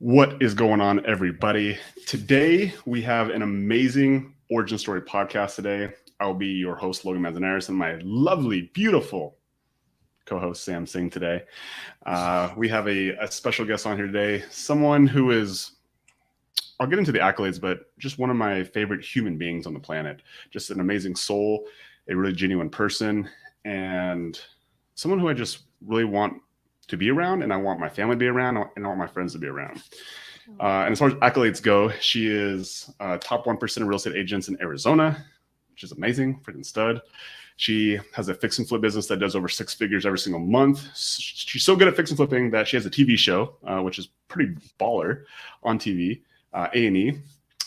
What is going on, everybody? Today, we have an amazing origin story podcast today. I'll be your host, Logan Manzanares, and my lovely, beautiful co-host, Sam Singh, today. We have a special guest on here today, someone who is, I'll get into the accolades, but just one of my favorite human beings on the planet. Just an amazing soul, a really genuine person, and someone who I just really want to be around, and I want my family to be around, and I want my friends to be around. And as far as accolades go, she is top 1% of real estate agents in Arizona, which is amazing, freaking stud. She has a fix and flip business that does over 6 figures every single month. She's so good at fix and flipping that she has a TV show, which is pretty baller on TV, A&E.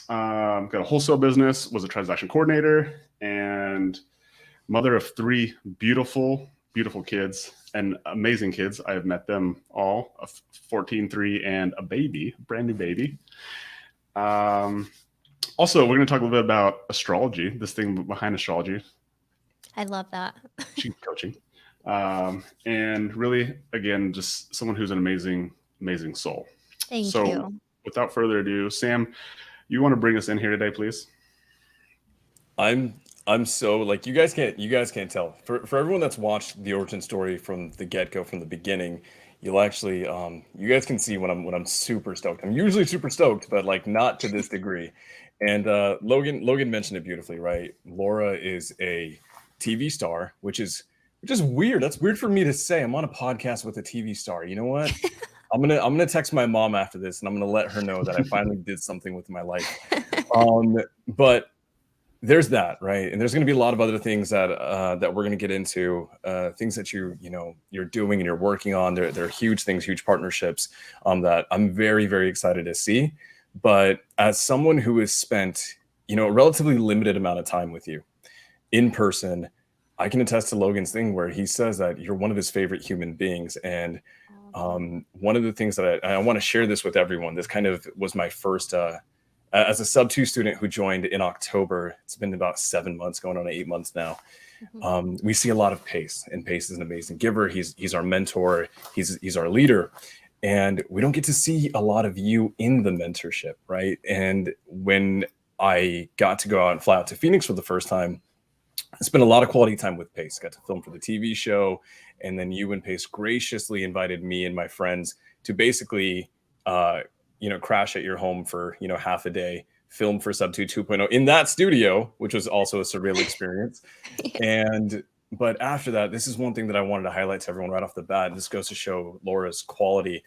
Got a wholesale business, was a transaction coordinator, and mother of 3 beautiful kids and amazing kids. I have met them all, 14, 3, and a baby, brand new baby. Also, we're going to talk a little bit about astrology, this thing behind astrology. I love that. She's coaching. And really, again, just someone who's an amazing soul. Thank you. Without further ado, Sam, you want to bring us in here today, please? I'm so, like, you guys can't tell. For everyone that's watched the origin story from the get-go, from the beginning, you'll actually you guys can see when I'm super stoked. I'm usually super stoked, but like not to this degree. And Logan mentioned it beautifully, right? Laura is a TV star, which is weird. That's weird for me to say. I'm on a podcast with a TV star. You know what? I'm gonna text my mom after this, and I'm gonna let her know that I finally did something with my life. But there's that, right? And there's going to be a lot of other things that we're going to get into, things that you're doing and you're working on. They're huge things, huge partnerships that I'm very, very excited to see. But as someone who has spent, a relatively limited amount of time with you in person, I can attest to Logan's thing where he says that you're one of his favorite human beings. And one of the things that I want to share this with everyone, this kind of was my first, as a sub-2 student who joined in October, it's been about 7 months, going on 8 months now. Mm-hmm. We see a lot of Pace, and Pace is an amazing giver. He's our mentor. He's our leader. And we don't get to see a lot of you in the mentorship, right? And when I got to go out and fly out to Phoenix for the first time, I spent a lot of quality time with Pace. Got to film for the TV show. And then you and Pace graciously invited me and my friends to basically crash at your home for, half a day, film for Sub2 2.0 in that studio, which was also a surreal experience. But after that, this is one thing that I wanted to highlight to everyone right off the bat. And this goes to show Laura's quality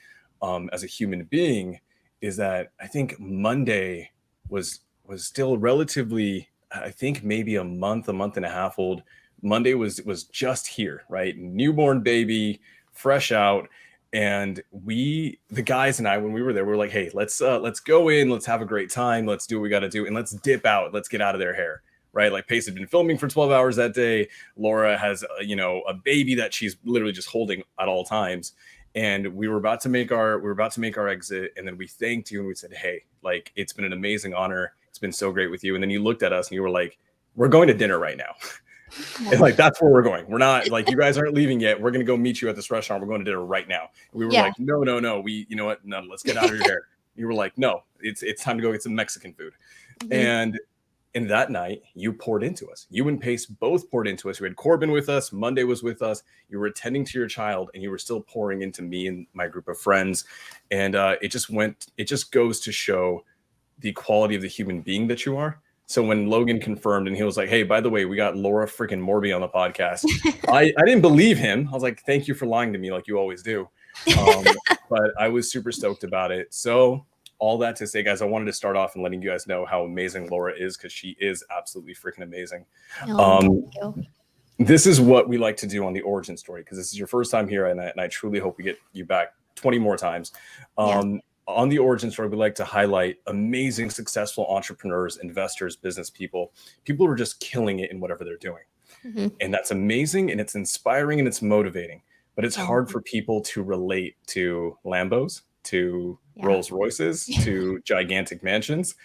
as a human being, is that I think Monday was still relatively, I think maybe a month and a half old. Monday was just here, right? Newborn baby, fresh out. And the guys and I, when we were there, we were like, hey, let's go in, let's have a great time, let's do what we got to do, and let's dip out, let's get out of their hair, right? Like Pace had been filming for 12 hours that day. Laura has, a baby that she's literally just holding at all times. And we were about to make our exit, and then we thanked you and we said, hey, like, it's been an amazing honor. It's been so great with you. And then you looked at us and you were like, we're going to dinner right now. And like, that's where we're going. We're not like, you guys aren't leaving yet. We're going to go meet you at this restaurant. We're going to dinner right now. And we were like, no. You know what? No, let's get out of your hair. You were like, no, it's time to go get some Mexican food. Mm-hmm. And that night you poured into us. You and Pace both poured into us. We had Corbin with us. Monday was with us. You were attending to your child, and you were still pouring into me and my group of friends. And it just goes to show the quality of the human being that you are. So when Logan confirmed and he was like, hey, by the way, we got Laura freaking Morby on the podcast. I didn't believe him. I was like, thank you for lying to me like you always do. But I was super stoked about it. So all that to say, guys, I wanted to start off and letting you guys know how amazing Laura is, because she is absolutely freaking amazing. Thank you. This is what we like to do on the origin story, because this is your first time here, and I truly hope we get you back 20 more times. On the origin story, we like to highlight amazing, successful entrepreneurs, investors, business people who are just killing it in whatever they're doing. Mm-hmm. And that's amazing, and it's inspiring, and it's motivating. But it's hard for people to relate to Lambos, to Rolls Royces, to gigantic mansions.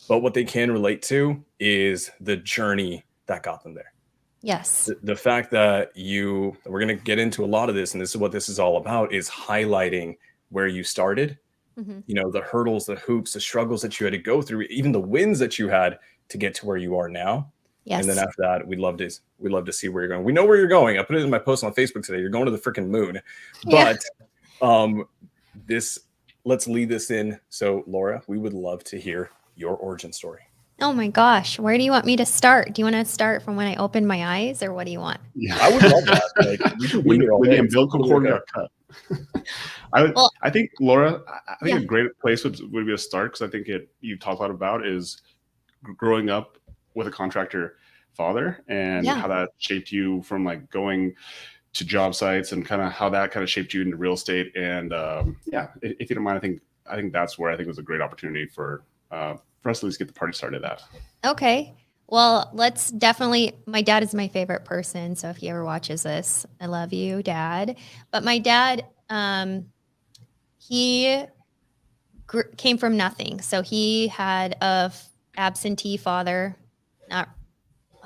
But what they can relate to is the journey that got them there. Yes. The fact that we're going to get into a lot of this, and this is what this is all about, is highlighting where you started you know, the hurdles, the hoops, the struggles that you had to go through, even the wins that you had to get to where you are now. Yes. And then after that, we'd love to see where you're going. We know where you're going. I put it in my post on Facebook today. You're going to the freaking moon. But let's lead this in. So Laura, we would love to hear your origin story. Oh my gosh. Where do you want me to start? Do you want to start from when I opened my eyes, or what do you want? Yeah. I would love that. Like, we can be here all when day. the umbilical cord got cut. I think, Laura, I think a great place would be to start, because I think you talk a lot about is growing up with a contractor father, and how that shaped you from like going to job sites, and kind of how that kind of shaped you into real estate. And if you don't mind, I think that's where I think was a great opportunity for us to at least get the party started at. Okay. Well, let's definitely, my dad is my favorite person. So if he ever watches this, I love you, Dad. But my dad, he came from nothing. So he had a absentee father, not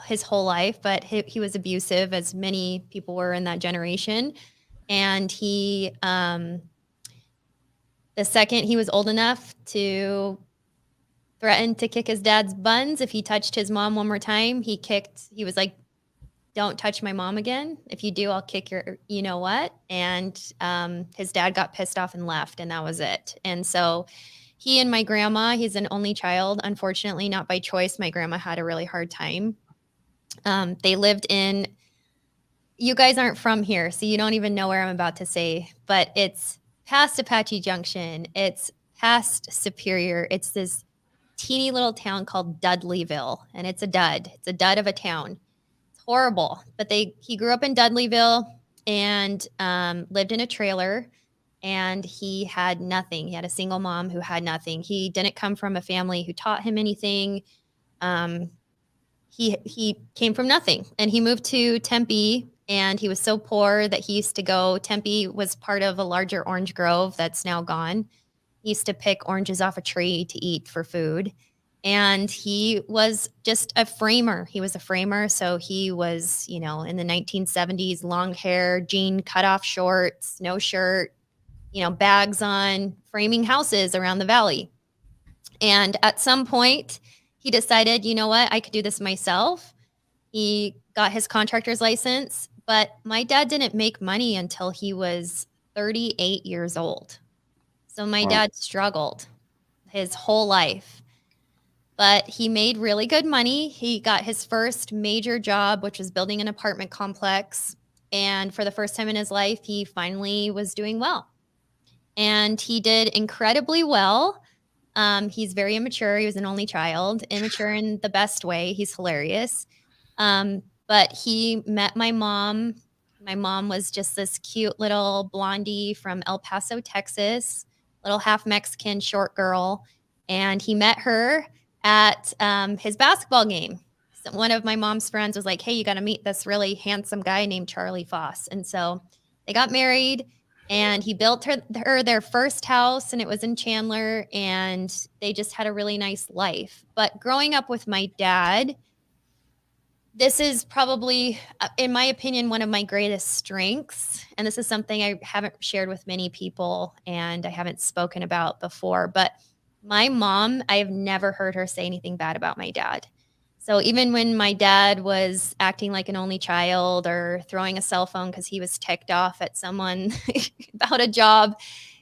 his whole life, but he was abusive, as many people were in that generation. And he, the second he was old enough to threatened to kick his dad's buns if he touched his mom one more time. He was like, don't touch my mom again. If you do, I'll kick your, you know what? And his dad got pissed off and left, and that was it. And so he and my grandma, he's an only child, unfortunately, not by choice. My grandma had a really hard time. They lived in, you guys aren't from here, so you don't even know where I'm about to say, but it's past Apache Junction. It's past Superior. It's this teeny little town called Dudleyville, and it's a dud. It's a dud of a town. It's horrible. But he grew up in Dudleyville and lived in a trailer, and he had nothing. He had a single mom who had nothing. He didn't come from a family who taught him anything. He came from nothing, and he moved to Tempe, and he was so poor that he used to go, Tempe was part of a larger orange grove that's now gone. He used to pick oranges off a tree to eat for food. And he was just a framer. He was a framer. So he was, in the 1970s, long hair, jean cutoff shorts, no shirt, bags on, framing houses around the valley. And at some point, he decided, you know what, I could do this myself. He got his contractor's license, but my dad didn't make money until he was 38 years old. So my dad struggled his whole life, but he made really good money. He got his first major job, which was building an apartment complex. And for the first time in his life, he finally was doing well. And he did incredibly well. He's very immature. He was an only child, immature in the best way. He's hilarious. But he met my mom. My mom was just this cute little blondie from El Paso, Texas. Little half Mexican short girl, and he met her at his basketball game. So one of my mom's friends was like, hey, you got to meet this really handsome guy named Charlie Foss. And so they got married, and he built her their first house, and it was in Chandler, and they just had a really nice life. But growing up with my dad, this is probably, in my opinion, one of my greatest strengths. And this is something I haven't shared with many people, and I haven't spoken about before. But my mom, I have never heard her say anything bad about my dad. So even when my dad was acting like an only child or throwing a cell phone because he was ticked off at someone about a job,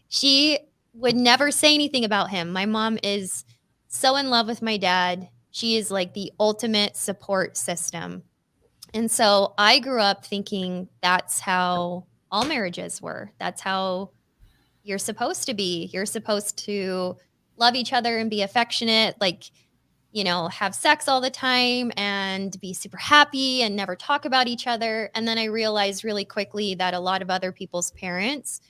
she would never say anything about him. My mom is so in love with my dad. She is like the ultimate support system. And so I grew up thinking that's how all marriages were. That's how you're supposed to be. You're supposed to love each other and be affectionate, have sex all the time and be super happy and never talk about each other. And then I realized really quickly that a lot of other people's parents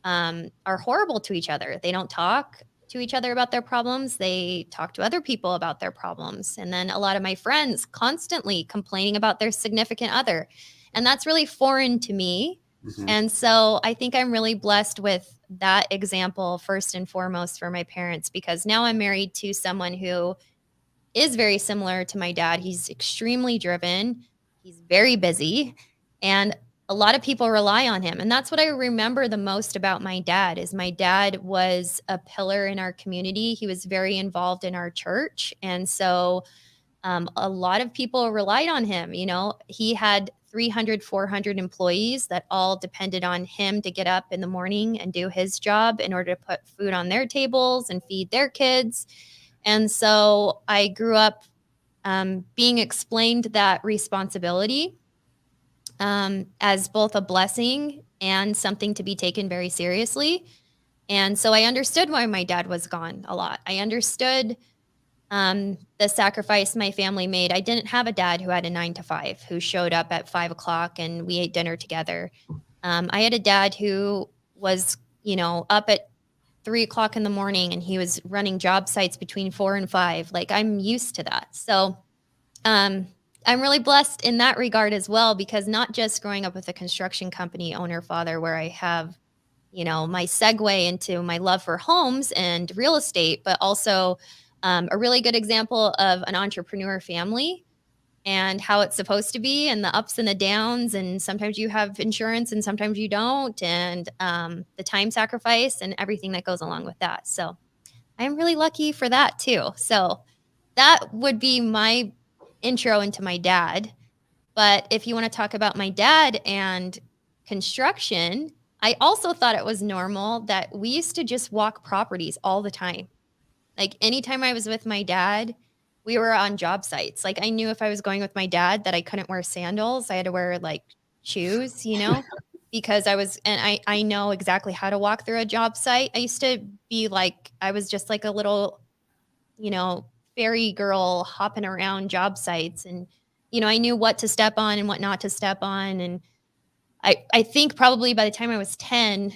are horrible to each other. They don't talk to each other about their problems. They talk to other people about their problems. And then a lot of my friends constantly complaining about their significant other. And that's really foreign to me. Mm-hmm. And so I think I'm really blessed with that example first and foremost for my parents, because now I'm married to someone who is very similar to my dad. He's extremely driven. He's very busy. And a lot of people rely on him. And that's what I remember the most about my dad is my dad was a pillar in our community. He was very involved in our church. And so a lot of people relied on him. You know, he had 300, 400 employees that all depended on him to get up in the morning and do his job in order to put food on their tables and feed their kids. And so I grew up being explained that responsibility as both a blessing and something to be taken very seriously. And so I understood why my dad was gone a lot. I understood the sacrifice my family made. I didn't have a dad who had a 9 to 5, who showed up at 5 o'clock and we ate dinner together. I had a dad who was, you know, up at 3 o'clock in the morning and he was running job sites between 4 and 5. Like I'm used to that. So I'm really blessed in that regard as well, because not just growing up with a construction company owner father where I have, you know, my segue into my love for homes and real estate, but also a really good example of an entrepreneur family and how it's supposed to be and the ups and the downs. And sometimes you have insurance and sometimes you don't. And the time sacrifice and everything that goes along with that. So I'm really lucky for that too. So that would be my intro into my dad. But if you want to talk about my dad and construction, I also thought it was normal that we used to just walk properties all the time. Like anytime I was with my dad, we were on job sites. Like I knew if I was going with my dad that I couldn't wear sandals. I had to wear like shoes, you know, because I know exactly how to walk through a job site. I used to be like, I was just like a little, you know, fairy girl hopping around job sites. And, you know, I knew what to step on and what not to step on. And I think probably by the time I was 10,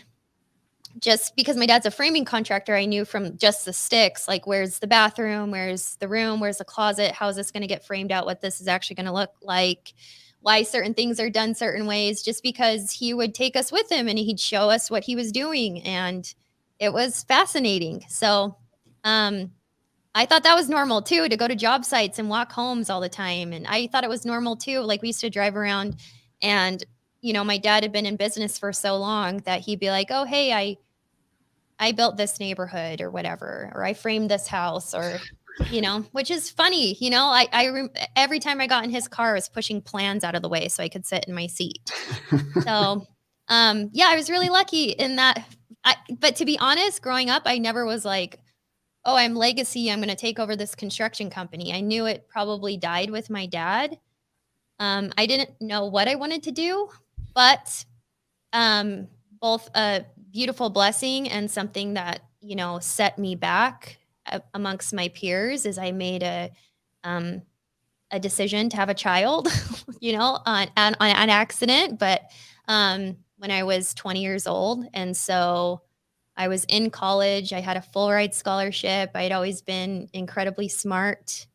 just because my dad's a framing contractor, I knew from just the sticks, like where's the bathroom, where's the room, where's the closet, how is this going to get framed out, what this is actually going to look like, why certain things are done certain ways, just because he would take us with him and he'd show us what he was doing. And it was fascinating. So I thought that was normal too, to go to job sites and walk homes all the time. And I thought it was normal too. Like we used to drive around and, you know, my dad had been in business for so long that he'd be like, oh, hey, I built this neighborhood or whatever, or I framed this house or, you know, which is funny. You know, every time I got in his car, I was pushing plans out of the way so I could sit in my seat. So, yeah, I was really lucky in that. But to be honest, growing up, I never was like, oh, I'm legacy. I'm going to take over this construction company. I knew it probably died with my dad. I didn't know what I wanted to do, but both a beautiful blessing and something that, you know, set me back amongst my peers is I made a decision to have a child, you know, on an accident, but when I was 20 years old. And so I was in college. I had a full ride scholarship. I'd always been incredibly smart.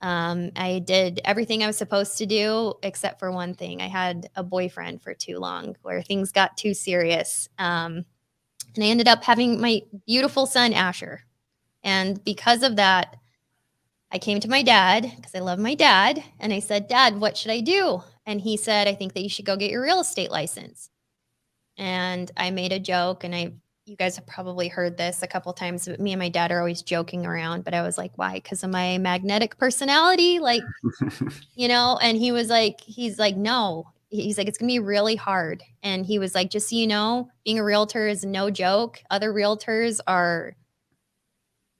I did everything I was supposed to do, except for one thing. I had a boyfriend for too long where things got too serious. And I ended up having my beautiful son, Asher. And because of that, I came to my dad because I love my dad. And I said, Dad, what should I do? And he said, I think that you should go get your real estate license. And I made a joke, and you guys have probably heard this a couple of times, but me and my dad are always joking around, but I was like, why? Because of my magnetic personality? Like, you know, and he's like, no, he's like, it's gonna be really hard. And he was like, just so you know, being a realtor is no joke. Other realtors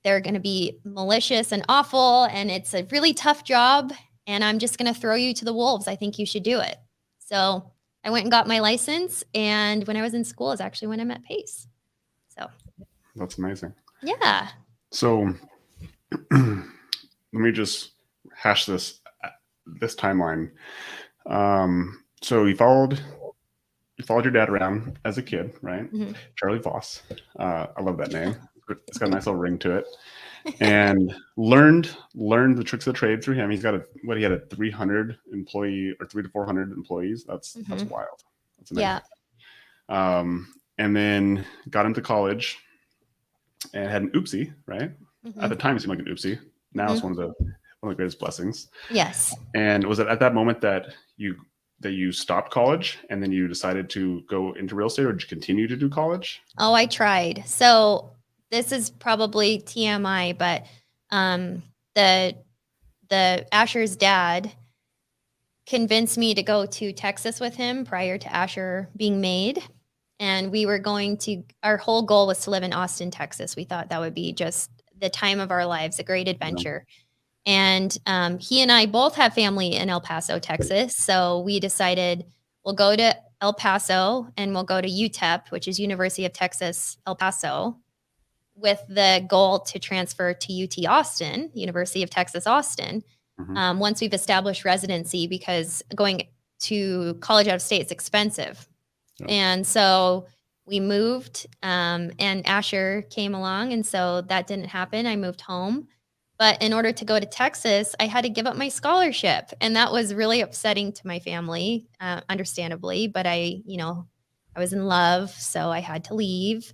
they're going to be malicious and awful. And it's a really tough job. And I'm just going to throw you to the wolves. I think you should do it. So I went and got my license. And when I was in school is actually when I met Pace. So that's amazing. Yeah. So let me just hash this timeline. So you followed your dad around as a kid, right? Mm-hmm. Charlie Voss. I love that name. It's got a nice little ring to it. And learned the tricks of the trade through him. He's got he had a 300 employee or 300 to 400 employees. That's wild. That's amazing. Yeah. And then got into college and had an oopsie, right? Mm-hmm. At the time, it seemed like an oopsie. Now it's one of the greatest blessings. Yes. And was it at that moment that that you stopped college and then you decided to go into real estate, or did you continue to do college? Oh, I tried. So this is probably TMI, but the Asher's dad convinced me to go to Texas with him prior to Asher being made. And we were our whole goal was to live in Austin, Texas. We thought that would be just the time of our lives, a great adventure. And he and I both have family in El Paso, Texas. So we decided we'll go to El Paso and we'll go to UTEP, which is University of Texas, El Paso, with the goal to transfer to UT Austin, University of Texas, Austin, once we've established residency, because going to college out of state is expensive. Yeah. And so we moved and Asher came along. And so that didn't happen. I moved home. But in order to go to Texas, I had to give up my scholarship. And that was really upsetting to my family, understandably. But I was in love, so I had to leave.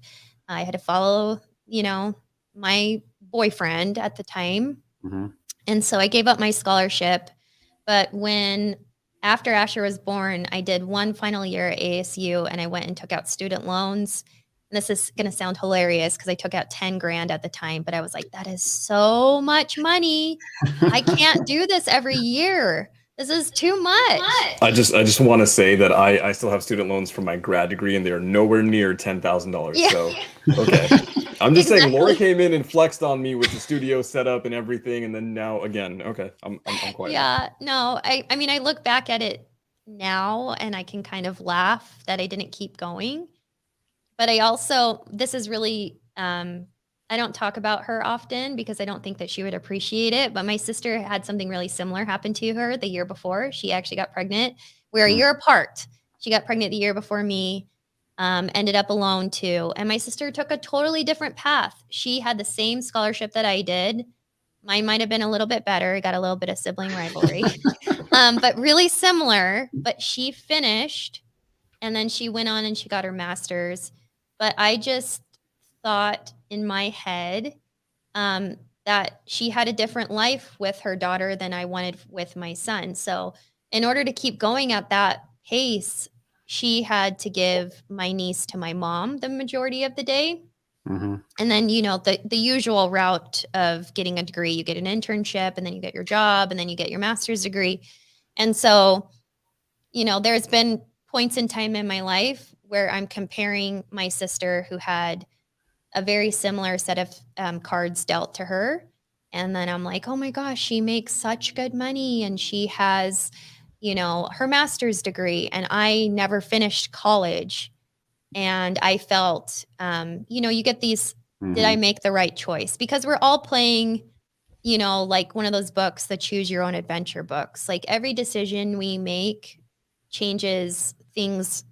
I had to follow, my boyfriend at the time. And so I gave up my scholarship. But after Asher was born, I did one final year at ASU and I went and took out student loans. And this is going to sound hilarious because I took out 10 grand at the time, but I was like, that is so much money. I can't do this every year. This is too much. I just want to say that I still have student loans for my grad degree and they're nowhere near $10,000. Yeah. So, okay. I'm just saying Laura came in and flexed on me with the studio setup and everything. And then now again, okay, I'm quiet. Yeah, no, I mean, I look back at it now and I can kind of laugh that I didn't keep going. But this is really, I don't talk about her often because I don't think that she would appreciate it. But my sister had something really similar happen to her the year before. She actually got pregnant. We're a year apart. She got pregnant the year before me, ended up alone too. And my sister took a totally different path. She had the same scholarship that I did. Mine might have been a little bit better. Got a little bit of sibling rivalry, but really similar. But she finished and then she went on and she got her master's. But I just thought in my head that she had a different life with her daughter than I wanted with my son. So in order to keep going at that pace, she had to give my niece to my mom the majority of the day. And then, the usual route of getting a degree, you get an internship and then you get your job and then you get your master's degree. And so, there's been points in time in my life where I'm comparing my sister who had a very similar set of cards dealt to her. And then I'm like, oh my gosh, she makes such good money and she has, her master's degree and I never finished college. And I felt, you get these, did I make the right choice? Because we're all playing, like one of those books, the choose your own adventure books. Like every decision we make changes things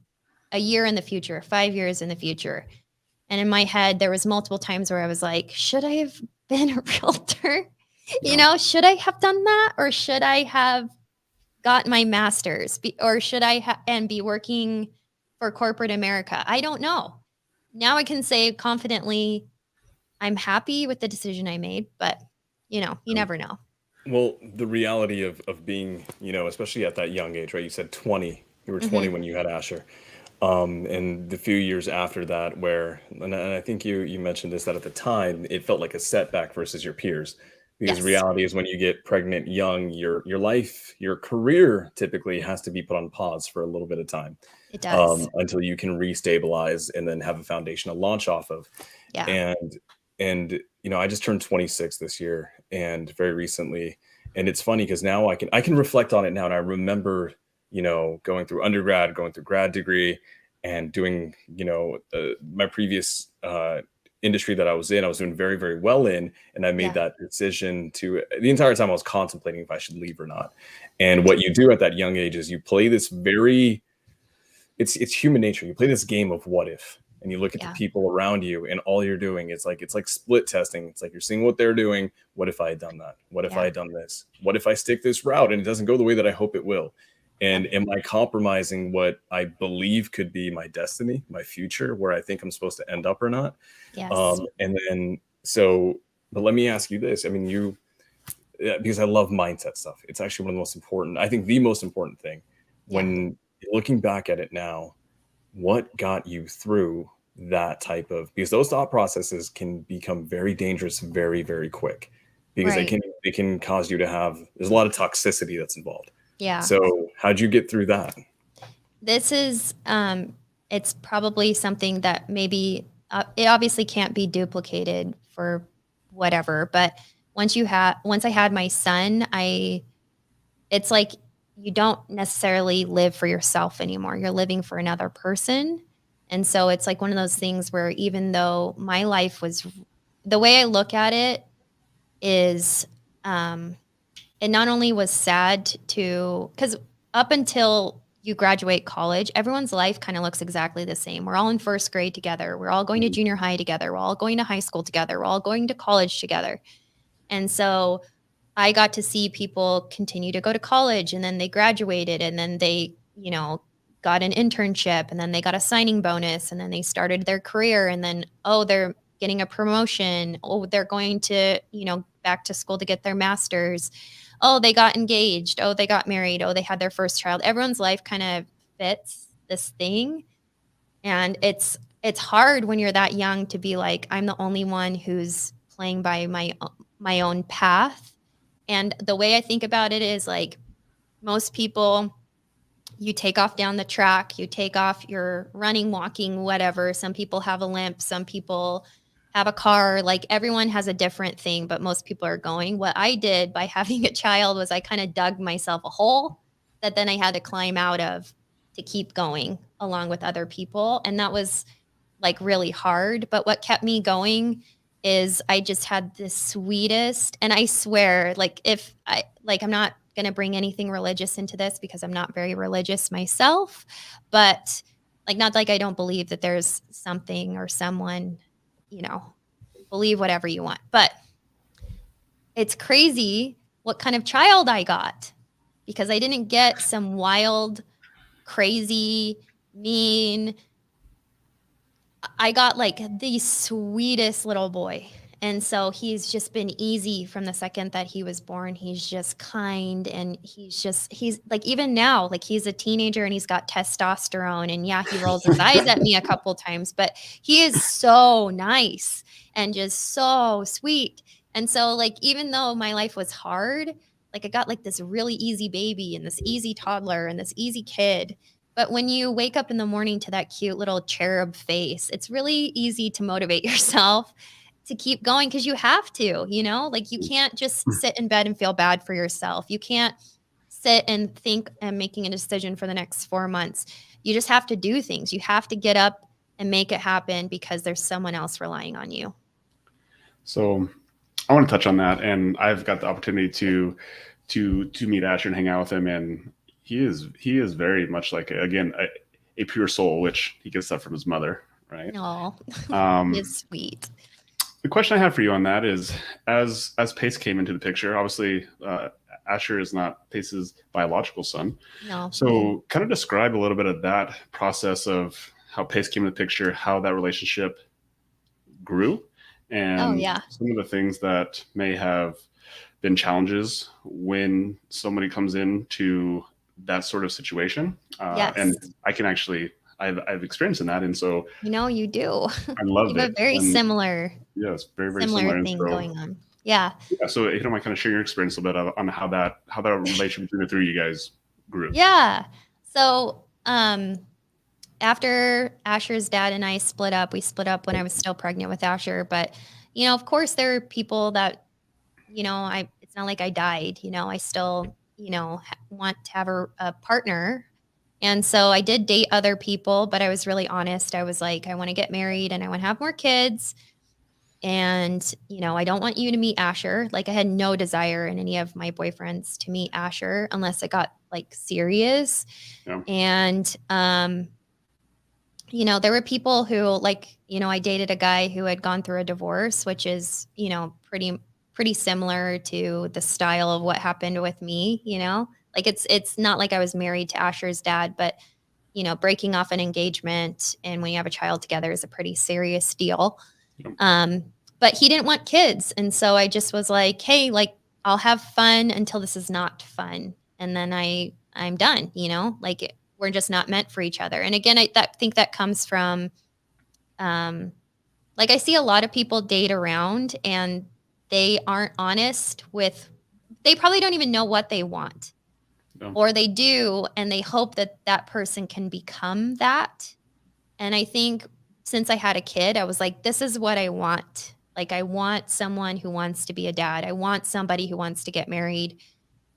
a year in the future, 5 years in the future. And in my head, there was multiple times where I was like, should I have been a realtor? Should I have done that? Or should I have got my master's? Or should I be working for corporate America? I don't know. Now I can say confidently, I'm happy with the decision I made, but you never know. Well, the reality of being, especially at that young age, right? You said 20, you were 20 when you had Asher. And the few years after that and I think you mentioned this, that at the time it felt like a setback versus your peers, because reality is when you get pregnant young, your life, your career typically has to be put on pause for a little bit of time. It does. Until you can restabilize and then have a foundation to launch off of. Yeah. And I just turned 26 this year and very recently, and it's funny because now I can reflect on it now, and I remember going through undergrad, going through grad degree, and doing, my previous industry that I was doing very, very well in. And I made that decision the entire time I was contemplating if I should leave or not. And what you do at that young age is you play this it's human nature. You play this game of what if, and you look at the people around you and all you're doing, it's like split testing. It's like you're seeing what they're doing. What if I had done that? What if I had done this? What if I stick this route and it doesn't go the way that I hope it will? And am I compromising what I believe could be my destiny, my future, where I think I'm supposed to end up or not? Yes. But let me ask you this. I mean, because I love mindset stuff. It's actually one of the most important, I think the most important thing When looking back at it now, what got you through that type of, because those thought processes can become very dangerous very, very quick, because Right. they can cause you to have, there's a lot of toxicity that's involved. Yeah. So how'd you get through that? This is, it's probably something that maybe, it obviously can't be duplicated for whatever, but once I had my son, it's like you don't necessarily live for yourself anymore. You're living for another person. And so it's like one of those things where even though my life was, the way I look at it is, it not only was sad to, because up until you graduate college, everyone's life kind of looks exactly the same. We're all in first grade together. We're all going to junior high together. We're all going to high school together. We're all going to college together. And so I got to see people continue to go to college, and then they graduated, and then they, got an internship, and then they got a signing bonus, and then they started their career, and then, oh, they're getting a promotion. Oh, they're going to, back to school to get their master's. Oh, they got engaged. Oh, they got married. Oh, they had their first child. Everyone's life kind of fits this thing. And it's hard when you're that young to be like, I'm the only one who's playing by my own path. And the way I think about it is like most people, you take off down the track, you take off, you're running, walking, whatever. Some people have a limp, some people have a car, like everyone has a different thing, but most people are going. What I did by having a child was I kind of dug myself a hole that then I had to climb out of to keep going along with other people. And that was like really hard. But what kept me going is I just had the sweetest, and I swear, I'm not going to bring anything religious into this because I'm not very religious myself, but not like I don't believe that there's something or someone, believe whatever you want. But it's crazy what kind of child I got, because I didn't get some wild, crazy, mean. I got like the sweetest little boy. And so he's just been easy from the second that he was born. He's just kind, and he's like, even now, like he's a teenager and he's got testosterone, and yeah, he rolls his eyes at me a couple times, but he is so nice and just so sweet. And so like, even though my life was hard, like I got like this really easy baby and this easy toddler and this easy kid. But when you wake up in the morning to that cute little cherub face, it's really easy to motivate yourself to keep going, because you have to, like you can't just sit in bed and feel bad for yourself. You can't sit and think and making a decision for the next 4 months. You just have to do things. You have to get up and make it happen because there's someone else relying on you. So I want to touch on that. And I've got the opportunity to meet Asher and hang out with him. And he is very much like, again, a pure soul, which he gets that from his mother, right? Oh, he is sweet. The question I have for you on that is, as Pace came into the picture, obviously Asher is not Pace's biological son. No. So kind of describe a little bit of that process of how Pace came into the picture, how that relationship grew, and some of the things that may have been challenges when somebody comes into that sort of situation. Yes. And I can actually, I've experienced in that. And so, you do. I love it. You have a very similar, yes, very, very similar thing going on. Yeah. So if you don't mind kind of sharing your experience a little bit on how that relationship between the three of you guys grew. Yeah. So, after Asher's dad and I split up, we split up when I was still pregnant with Asher. But, of course there are people that, it's not like I died, I still, want to have a partner. And so I did date other people, but I was really honest. I was like, I want to get married and I want to have more kids. And, I don't want you to meet Asher. Like I had no desire in any of my boyfriends to meet Asher unless it got like serious. Yeah. And, there were people who I dated a guy who had gone through a divorce, which is, pretty similar to the style of what happened with me, like it's not like I was married to Asher's dad, but, breaking off an engagement and when you have a child together is a pretty serious deal. Yep. But he didn't want kids. And so I just was like, hey, like I'll have fun until this is not fun. And then I I'm done, you know, like we're just not meant for each other. And again, I think that comes from, like I see a lot of people date around and they aren't honest with, they probably don't even know what they want. No. Or they do, and they hope that that person can become that. And I think since I had a kid, I was like, this is what I want. Like, I want someone who wants to be a dad. I want somebody who wants to get married.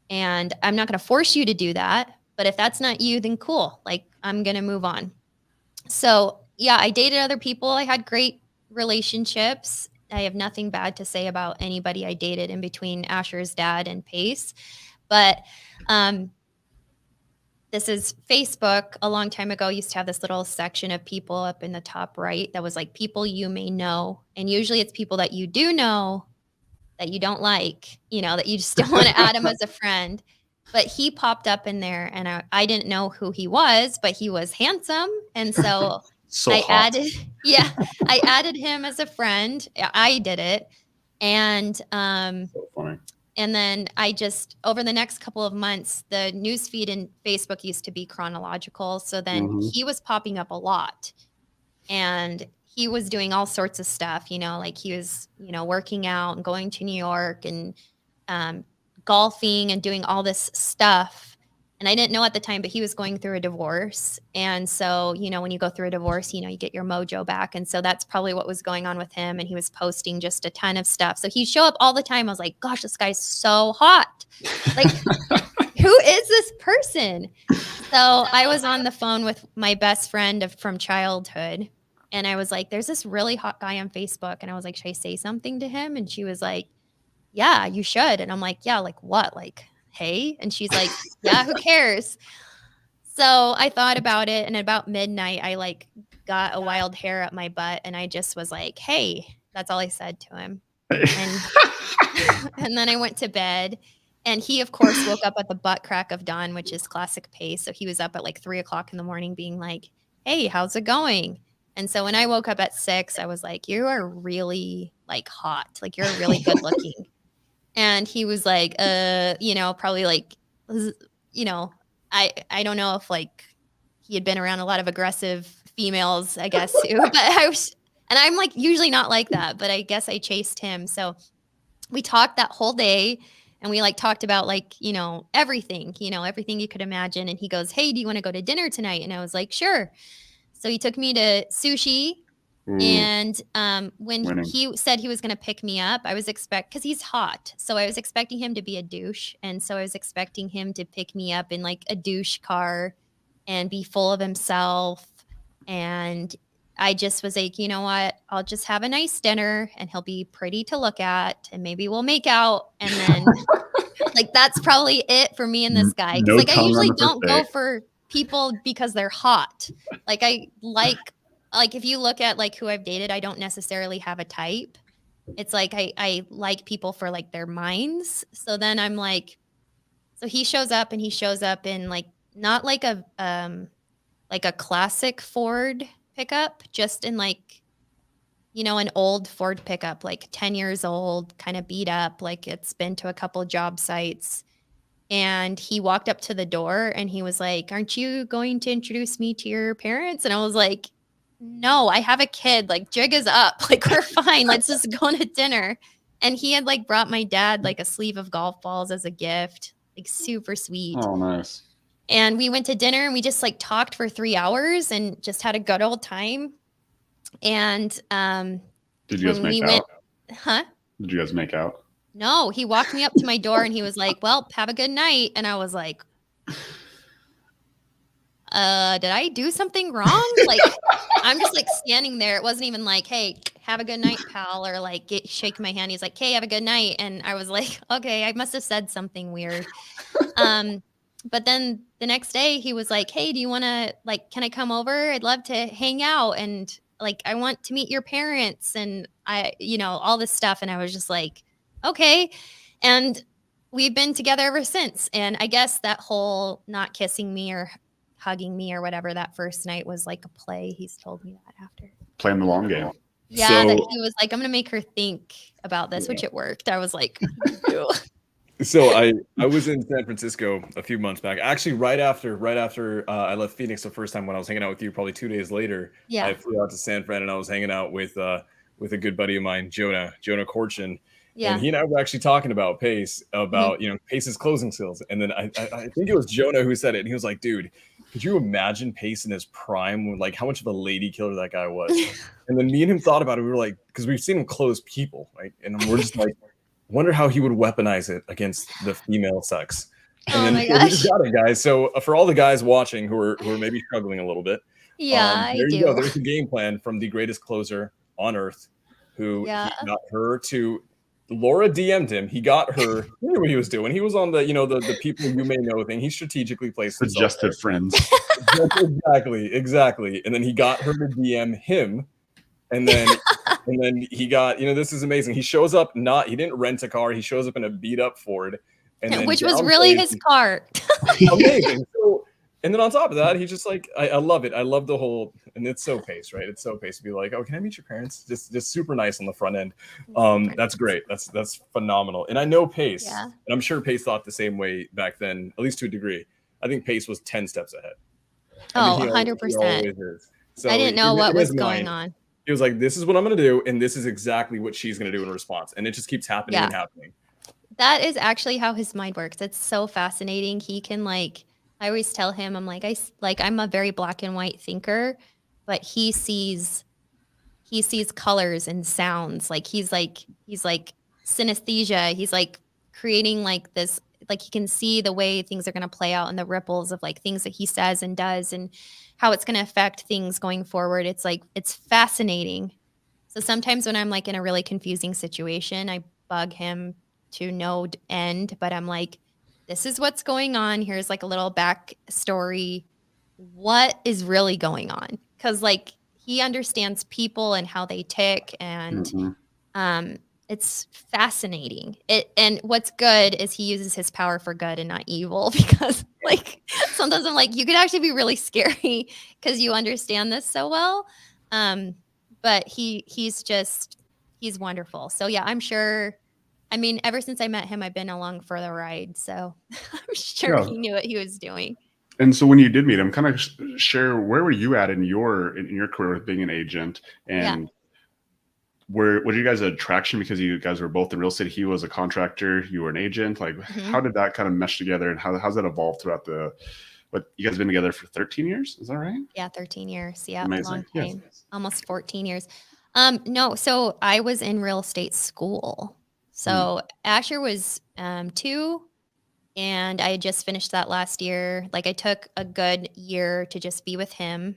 And I'm not going to force you to do that. But if that's not you, then cool. Like, I'm going to move on. So, yeah, I dated other people. I had great relationships. I have nothing bad to say about anybody I dated in between Asher's dad and Pace. But this is Facebook. A long time ago, used to have this little section of people up in the top right that was like people you may know. And usually it's people that you do know that you don't like, you know, that you just don't want to add him as a friend. But he popped up in there and I didn't know who he was, but he was handsome. And so, I added him as a friend. I did it. And So funny. and then I just, over the next couple of months, the newsfeed in Facebook used to be chronological. So then he was popping up a lot. And he was doing all sorts of stuff, you know, like he was, you know, working out and going to New York and golfing and doing all this stuff. And I didn't know at the time, but he was going through a divorce. And so, you know, when you go through a divorce, you know, you get your mojo back. And so that's probably what was going on with him. And he was posting just a ton of stuff. So he'd show up all the time. I was like, gosh, this guy's so hot. Like, who is this person? So I was on the phone with my best friend from childhood. And I was like, there's this really hot guy on Facebook. And I was like, should I say something to him? And she was like, yeah, you should. And I'm like, yeah, like what? Like, hey? And she's like, yeah, who cares? So I thought about it. And at about midnight, I like got a wild hair up my butt. And I just was like, hey, that's all I said to him. And, and then I went to bed. And he, of course, woke up at the butt crack of dawn, which is classic Pace. So he was up at like 3:00 in the morning being like, hey, how's it going? And so when I woke up at 6, I was like, you are really like hot. Like you're really good looking. And he was like, you know, probably like, you know, I don't know if like he had been around a lot of aggressive females, I guess, too. But and I'm like usually not like that, but I guess I chased him. So we talked that whole day and we like talked about like, you know, everything you could imagine. And he goes, hey, do you want to go to dinner tonight? And I was like, sure. So he took me to sushi. And when he said he was going to pick me up, I was because he's hot. So I was expecting him to be a douche. And so I was expecting him to pick me up in like a douche car and be full of himself. And I just was like, you know what? I'll just have a nice dinner and he'll be pretty to look at and maybe we'll make out. And then like, that's probably it for me and this guy. No like I usually tongue on the don't first go date. for people because they're hot. Like I like if you look at like who I've dated, I don't necessarily have a type. It's like I like people for like their minds. So then I'm like, so he shows up in like not like a classic Ford pickup, just in like, you know, an old Ford pickup, like 10 years old, kind of beat up, like it's been to a couple job sites. And he walked up to the door and he was like, aren't you going to introduce me to your parents? And I was like, no, I have a kid. Like, jig is up. Like, we're fine. Let's just go to dinner. And he had like brought my dad like a sleeve of golf balls as a gift, like super sweet. Oh, nice. And we went to dinner and we just like talked for 3 hours and just had a good old time. And did you guys make out? Huh? Did you guys make out? No, he walked me up to my door and he was like, well, have a good night. And I was like, did I do something wrong? Like, I'm just like standing there. It wasn't even like, hey, have a good night, pal, or like shake my hand. He's like, hey, have a good night. And I was like, okay, I must have said something weird. But then the next day he was like, hey, do you want to like, can I come over? I'd love to hang out. And like, I want to meet your parents and you know, all this stuff. And I was just like, okay. And we've been together ever since. And I guess that whole not kissing me or hugging me or whatever that first night was like a play. He's told me that after. Playing the long game. Yeah, that he was like, I'm going to make her think about this, which it worked. I was like, So I was in San Francisco a few months back. Actually, right after I left Phoenix the first time when I was hanging out with you, probably 2 days later, I Yeah. flew out to San Fran and I was hanging out with a good buddy of mine, Jonah Corchin, and Yeah. he and I were actually talking about Pace, Mhm. about Pace's closing skills. And then I think it was Jonah who said it, and he was like, "Dude, could you imagine Pace in his prime? Like how much of a lady killer that guy was?" And then me and him thought about it. We were like, because we've seen him close people, right? And we're just like, wonder how he would weaponize it against the female sex. And Oh then my so we just gosh. got it, guys. So for all the guys watching who are maybe struggling a little bit, Yeah, I there you go. do. There's the game plan from the greatest closer on earth, who Yeah. he got her to. Laura DM'd him. He got her. He knew what he was doing. He was on the people you may know thing. He strategically placed himself there. Suggested friends. Exactly. And then he got her to DM him, and then he got, this is amazing. He shows up, he didn't rent a car. He shows up in a beat up Ford, and then Which was really his car. amazing. So, and then on top of that, he's just like, I love it. I love the whole, and it's so Pace, right? It's so Pace to be like, oh, can I meet your parents? Just super nice on the front end. That's great. That's phenomenal. And I know Pace, Yeah. and I'm sure Pace thought the same way back then, at least to a degree. I think Pace was 10 steps ahead. Oh, he 100%. always is. So I didn't know what in was his going mind, on. he was like, this is what I'm going to do, and this is exactly what she's going to do in response. And it just keeps happening and happening. That is actually how his mind works. It's so fascinating. He can I always tell him, I'm like, I'm a very black and white thinker, but he sees colors and sounds. He's like synesthesia. He's like creating this, he can see the way things are going to play out and the ripples of things that he says and does and how it's going to affect things going forward. It's fascinating. So sometimes when I'm in a really confusing situation, I bug him to no end, but I'm like, this is what's going on. Here's a little back story. What is really going on? Because he understands people and how they tick, and it's fascinating. And what's good is he uses his power for good and not evil, because sometimes I'm like, you could actually be really scary because you understand this so well. But he's wonderful. So yeah, I'm sure. I mean, ever since I met him, I've been along for the ride. So I'm sure he knew what he was doing. And so when you did meet him, kind of share, where were you at in your career with being an agent, and were you guys an attraction because you guys were both in real estate? He was a contractor, you were an agent. How did that kind of mesh together, and how's that evolved throughout what you guys been together for 13 years? Is that right? Yeah, 13 years. Yeah, amazing. Long time. Yes. Almost 14 years. No, so I was in real estate school. So Asher was 2, and I had just finished that last year. I took a good year to just be with him,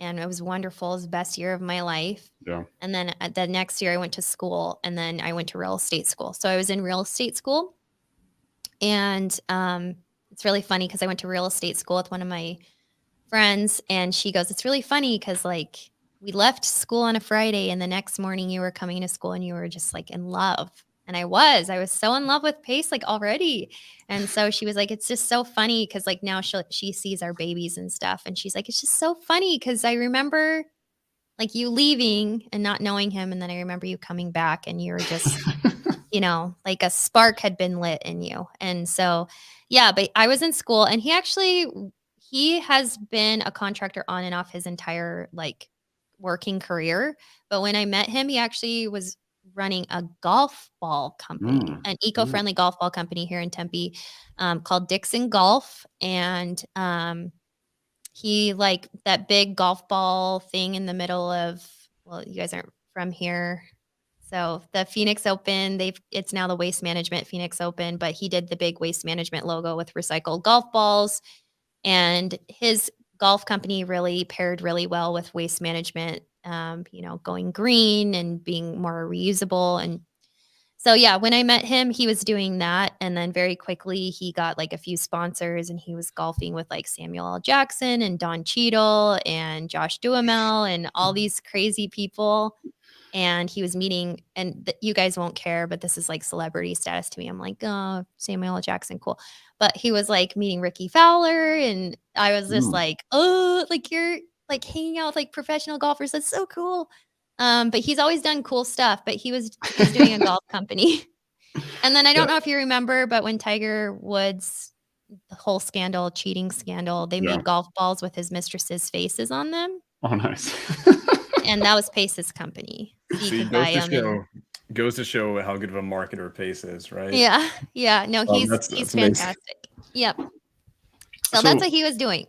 and it was wonderful. It was the best year of my life. Yeah. And then the next year I went to school, and then I went to real estate school. So I was in real estate school, and it's really funny because I went to real estate school with one of my friends, and she goes, it's really funny because we left school on a Friday, and the next morning you were coming to school and you were just in love. And I was so in love with Pace already. And so she was like, it's just so funny because now she sees our babies and stuff. And she's like, it's just so funny because I remember you leaving and not knowing him. And then I remember you coming back and you were just, a spark had been lit in you. And so, yeah, but I was in school, and he has been a contractor on and off his entire working career. But when I met him, he actually was running a golf ball company, an eco-friendly golf ball company here in Tempe, called Dixon Golf. And he that big golf ball thing in the middle of, well, you guys aren't from here, so the Phoenix Open, it's now the Waste Management Phoenix Open, but he did the big Waste Management logo with recycled golf balls. And his golf company really paired really well with waste management, going green and being more reusable. And so, yeah, when I met him, he was doing that. And then very quickly he got a few sponsors, and he was golfing with Samuel L. Jackson and Don Cheadle and Josh Duhamel and all these crazy people. And he was meeting, and you guys won't care, but this is celebrity status to me. I'm like, oh, Samuel L. Jackson, cool. But he was meeting Ricky Fowler, and I was just oh, you're hanging out with professional golfers. That's so cool. But he's always done cool stuff. But he's doing a golf company. And then I don't know if you remember, but when Tiger Woods, the whole scandal, cheating scandal, they made golf balls with his mistress's faces on them. Oh, nice. And that was Pace's company. See, goes to show how good of a marketer Pace is, right? Yeah. Yeah. No, he's fantastic. Yep. So that's what he was doing.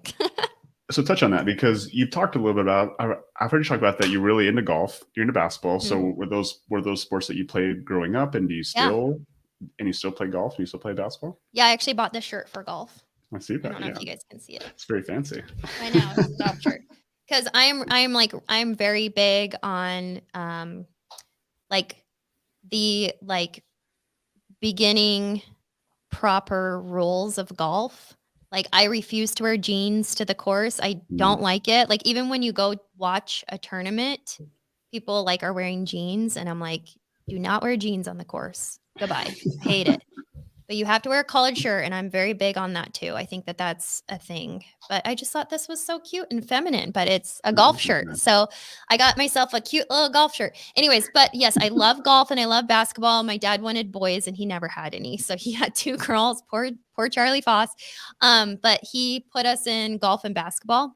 So touch on that, because you've talked a little bit about, I've heard you talk about that you're really into golf, you're into basketball. So were those sports that you played growing up, and do you still play golf? Do you still play basketball? Yeah, I actually bought this shirt for golf. I see that. I don't know if you guys can see it. It's very fancy. I know, it's a golf shirt. Because I'm very big on the beginning proper rules of golf. Like, I refuse to wear jeans to the course. I don't like it. Like, even when you go watch a tournament, people are wearing jeans, and I'm like, do not wear jeans on the course. Goodbye. Hate it. But you have to wear a collared shirt, and I'm very big on that too. I think that that's a thing. But I just thought this was so cute and feminine, but it's a golf shirt. So I got myself a cute little golf shirt. Anyways, but yes, I love golf and I love basketball. My dad wanted boys and he never had any. So he had 2 girls, poor Charlie Foss. But he put us in golf and basketball.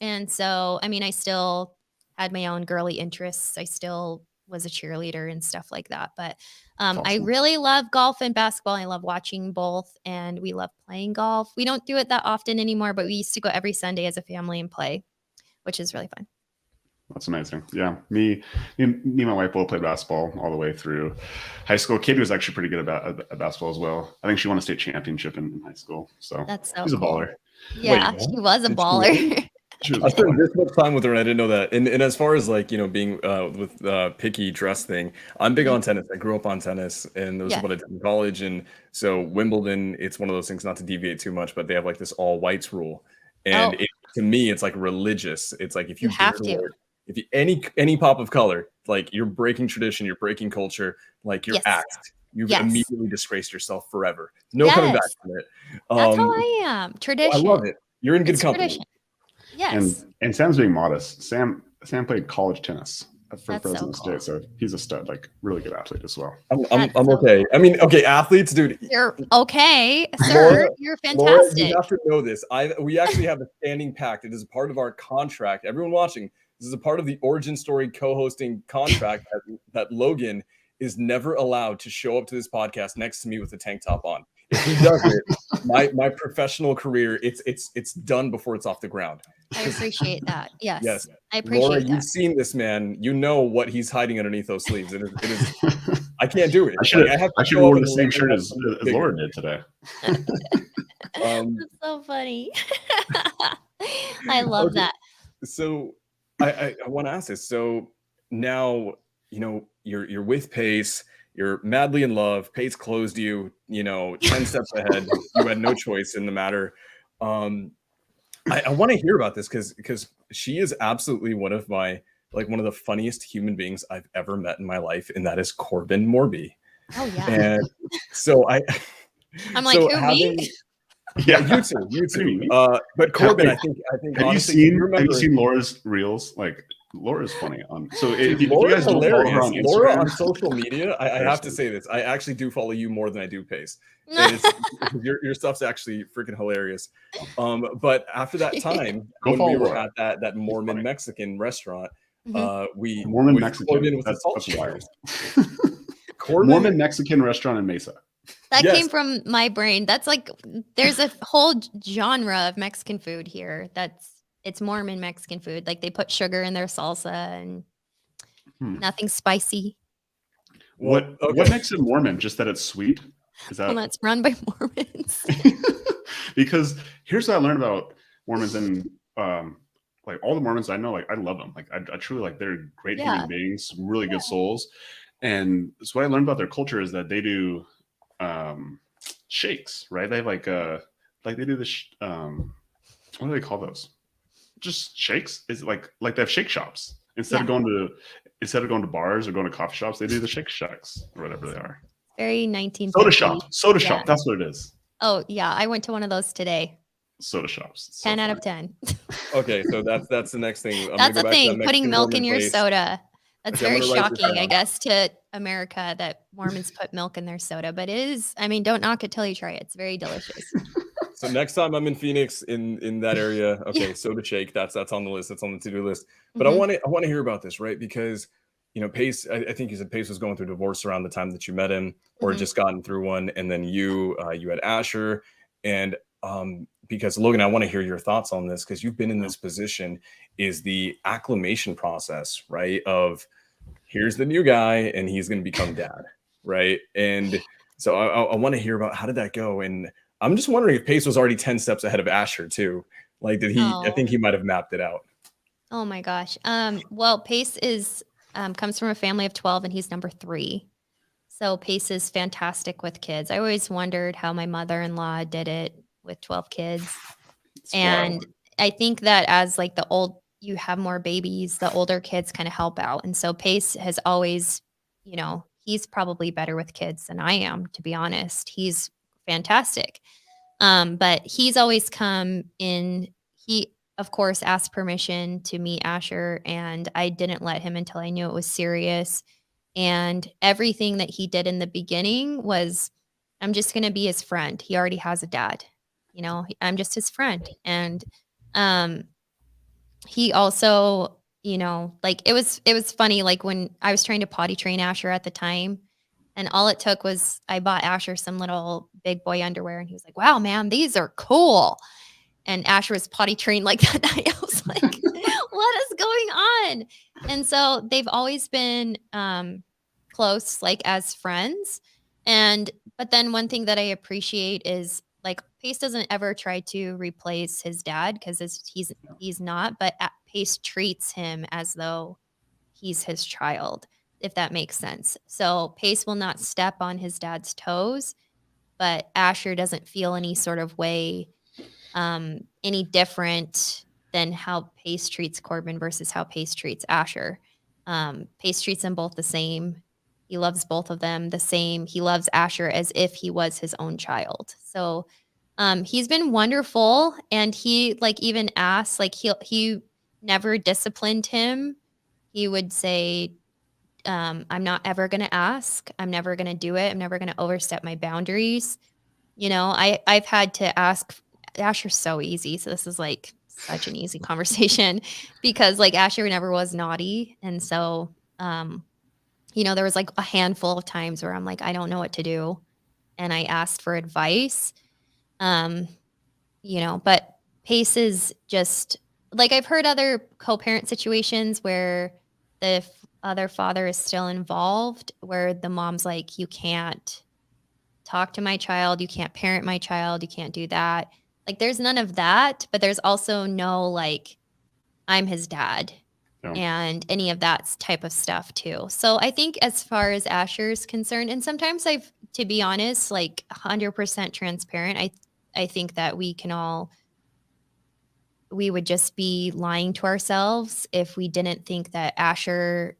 And so, I mean, I still had my own girly interests. I still was a cheerleader and stuff like that. But awesome. I really love golf and basketball. I love watching both, and we love playing golf. We don't do it that often anymore, but we used to go every Sunday as a family and play, which is really fun. That's amazing. Yeah. Me and my wife both played basketball all the way through high school. Katie was actually pretty good at basketball as well. I think she won a state championship in high school. So that's so she's cool. A baller. Yeah, she was a baller. I spent this much time with her, and I didn't know that. And as far as being with picky dress thing, I'm big on tennis. I grew up on tennis, and that was what I did in college. And so Wimbledon, it's one of those things, not to deviate too much, but they have this all whites rule, and to me, it's religious. It's like if you have to, if you any pop of color, you're breaking tradition, you're breaking culture, you're axed. You've immediately disgraced yourself forever. No coming back from it. That's how I am. Tradition. I love it. You're in good company. Tradition. Yes. And Sam's being modest. Sam played college tennis for Fresno State, so he's a stud, really good athlete as well. I'm okay. I mean, okay, athletes, dude. You're okay, sir. You're fantastic. Laura, you have to know this. We actually have a standing pact. It is a part of our contract. Everyone watching, this is a part of the Origin Story co-hosting contract that Logan is never allowed to show up to this podcast next to me with a tank top on. If he does it, my professional career, it's done before it's off the ground. I appreciate that. Yes. Yes. I appreciate Laura, that. You've seen this man. You know what he's hiding underneath those sleeves. It is I can't do it. I should have worn the same shirt as Laura did today. That's so funny. I love that. So I want to ask this. So now, you're with Pace. You're madly in love. Pace closed you, 10 steps ahead. You had no choice in the matter. I want to hear about this because she is absolutely one of the funniest human beings I've ever met in my life, and that is Corbin Morby. Oh yeah. And so I'm like, who, me? Yeah, you too. But Corbin, I think. Have you seen Laura's reels? Laura's funny if you guys don't follow her on Instagram, Laura on social media, I have to say this. I actually do follow you more than I do Pace. Your stuff's actually freaking hilarious. But after that time, when we were at that Mormon Mexican restaurant, we Mormon Mexican Corbin with that's wild. Mormon Mexican restaurant in Mesa. That came from my brain. That's there's a whole genre of Mexican food here. It's Mormon Mexican food. They put sugar in their salsa and nothing spicy. What makes it Mormon? Just that it's sweet? Is that? Well, it's run by Mormons. Because here's what I learned about Mormons, and all the Mormons I know, I love them. I truly they're great human beings, really good souls. And so what I learned about their culture is that they do shakes, right? They have they do this. What do they call those? Just shakes. Is they have shake shops instead of going to bars or going to coffee shops. They do the shake shacks or whatever they are. Very 1950s. Soda shop. That's what it is. Oh yeah, I went to one of those today. Soda shops. 10 out of 10. Okay, so that's the next thing. That's the thing. Putting milk in your soda. That's Okay, I'm very gonna write this shocking, I down. guess, to America that Mormons put milk in their soda, but it is, I mean, don't knock it till you try it. It's very delicious. So next time I'm in Phoenix in that area, okay, Yeah. soda shake, that's on the list. That's on the to-do list. But Mhm. I want to hear about this, right? Because Pace, I think you said Pace was going through divorce around the time that you met him, or had Mhm. just gotten through one, and then you had Asher, and because Logan, I want to hear your thoughts on this because you've been in this position. Is the acclimation process, right? Of here's the new guy, and he's going to become dad, right? And so I want to hear about how did that go, and I'm just wondering if Pace was already 10 steps ahead of Asher too. Like, did he? I Oh. think he might have mapped it out. Oh my gosh. Well, Pace is comes from a family of 12 and he's number 3. So Pace is fantastic with kids. I always wondered how my mother-in-law did it with 12 kids. It's And wild. I think that as like you have more babies, the older kids kind of help out. And so Pace has always, he's probably better with kids than I am, to be honest. He's fantastic. But he's always come in. He, of course, asked permission to meet Asher, and I didn't let him until I knew it was serious. And everything that he did in the beginning was, I'm just going to be his friend. He already has a dad. I'm just his friend. And um, he also, like it was funny, like when I was trying to potty train Asher at the time, and all it took was I bought Asher some little big boy underwear, and he was like, "Wow, man, these are cool." And Asher was potty trained like that night. I was like, "What is going on?" And so they've always been close, like as friends. But then one thing that I appreciate is like Pace doesn't ever try to replace his dad because he's not, but Pace treats him as though he's his child, if that makes sense. So Pace will not step on his dad's toes, but Asher doesn't feel any sort of way any different than how Pace treats Corbin versus how Pace treats Asher. Pace treats them both the same. He loves both of them the same. He loves Asher as if he was his own child. So he's been wonderful, and he like even asked, like he never disciplined him. He would say, I'm not ever going to ask. I'm never going to do it. I'm never going to overstep my boundaries. I've had to ask. Asher's so easy. So this is like such an easy conversation because like Asher never was naughty. And so, there was like a handful of times where I'm like, I don't know what to do. And I asked for advice. Um, but Pace is just like I've heard other co-parent situations where the other father is still involved, where the mom's like, you can't talk to my child, you can't parent my child, you can't do that. Like there's none of that, but there's also no like I'm his dad Yeah. and any of that type of stuff too. So I think as far as Asher's concerned, and sometimes to be honest, like 100% transparent, I think that we would just be lying to ourselves if we didn't think that Asher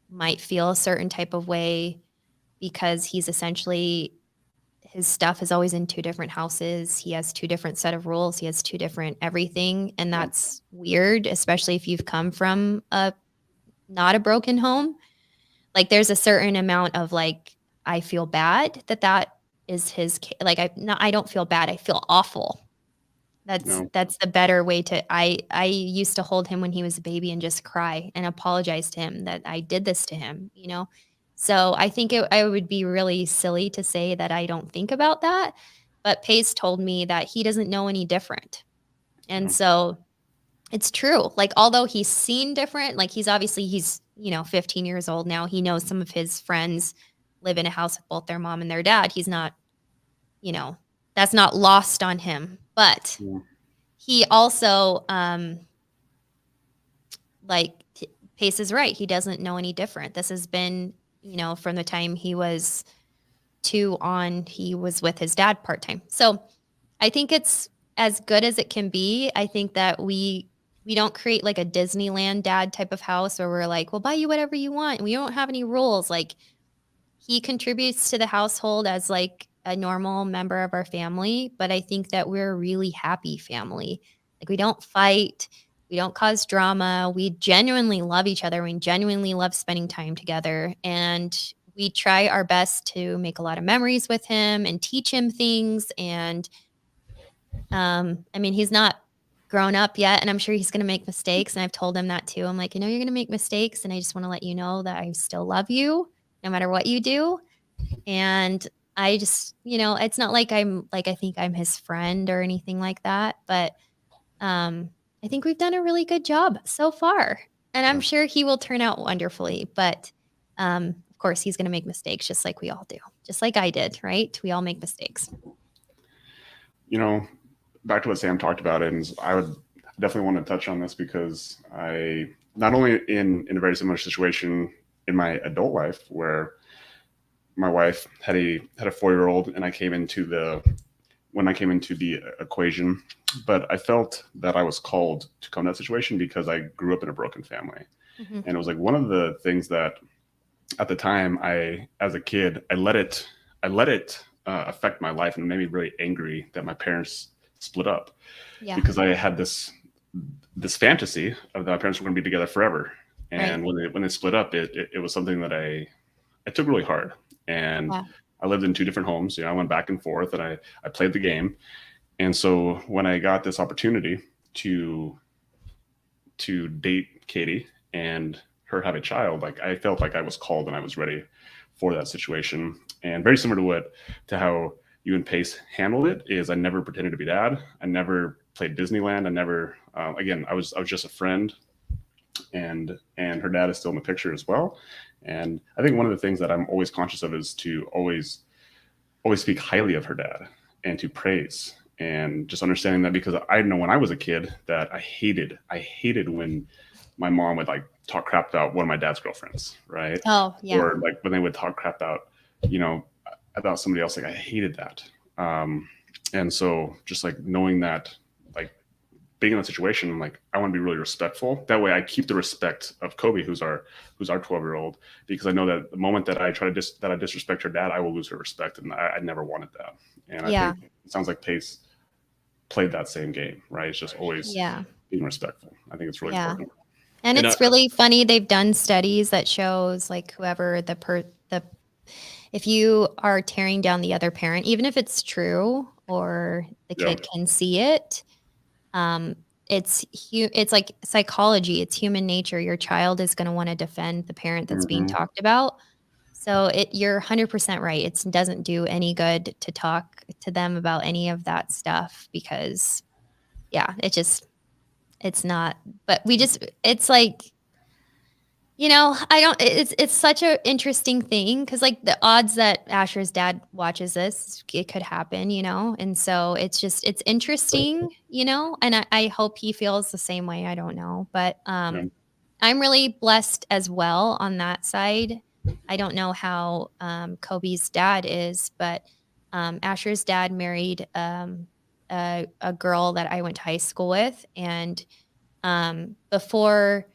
might feel a certain type of way because he's essentially his stuff is always in 2 different houses. He has 2 different set of rules. He has 2 different everything. And that's weird, especially if you've come from not a broken home. Like there's a certain amount of like, I feel bad that is his, like, I don't feel bad. I feel awful. That's the better way I used to hold him when he was a baby and just cry and apologize to him that I did this to him, So I think I would be really silly to say that I don't think about that. But Pace told me that he doesn't know any different. And so it's true. Like, although he's seen different, like he's 15 years old now. He knows some of his friends live in a house with both their mom and their dad. He's not, that's not lost on him. But he also, Pace is right. He doesn't know any different. This has been, from the time he was 2 on, he was with his dad part-time. So I think it's as good as it can be. I think that we don't create like a Disneyland dad type of house where we're like, we'll buy you whatever you want. We don't have any rules. Like he contributes to the household as like a normal member of our family, but I think that we're a really happy family. Like we don't fight. We don't cause drama. We genuinely love each other. We genuinely love spending time together. And we try our best to make a lot of memories with him and teach him things. And I mean, he's not grown up yet, and I'm sure he's going to make mistakes. And I've told him that too. I'm like, you're going to make mistakes. And I just want to let you know that I still love you no matter what you do. And I just, it's not like I think I'm his friend or anything like that. But I think we've done a really good job so far. And I'm sure he will turn out wonderfully. But of course, he's going to make mistakes just like we all do, just like I did, right? We all make mistakes. Back to what Sam talked about, and I would definitely want to touch on this because I, not only in a very similar situation in my adult life where my wife had a 4-year-old and when I came into the equation, but I felt that I was called to come to that situation because I grew up in a broken family. Mm-hmm. And it was like one of the things that at the time as a kid, I let it affect my life, and it made me really angry that my parents split up. Yeah. Because I had this fantasy of that my parents were going to be together forever. And right. when they split up, it was something that I took really hard. And yeah. I lived in 2 different homes. I went back and forth, and I played the game. And so when I got this opportunity to date Katie and her have a child, like I felt like I was called and I was ready for that situation. And very similar to how you and Pace handled it is I never pretended to be dad. I never played Disneyland. I never, again, I was just a friend, and her dad is still in the picture as well. And I think one of the things that I'm always conscious of is to always speak highly of her dad and to praise, and just understanding that, because I know when I was a kid that I hated when my mom would like talk crap about one of my dad's girlfriends, right? Oh, yeah. Or like when they would talk crap about somebody else, like I hated that. And so just like knowing that, like being in that situation, I'm like, I want to be really respectful. That way I keep the respect of Kobe, who's our 12-year-old, because I know that the moment that I try to I disrespect her dad, I will lose her respect. And I never wanted that. And I think it sounds like Pace played that same game, right? It's just always being respectful. I think it's really important. And it's really funny. They've done studies that shows like whoever if you are tearing down the other parent, even if it's true or the kid can see it, it's like psychology. It's human nature. Your child is going to want to defend the parent that's being talked about. So you're 100% right. It doesn't do any good to talk to them about any of that stuff because it's not, but it's like, it's such an interesting thing because like the odds that Asher's dad watches this, it could happen, and so it's interesting, and I hope he feels the same way. I don't know, but I'm really blessed as well on that side. I don't know how Kobe's dad is, but Asher's dad married a girl that I went to high school with, and before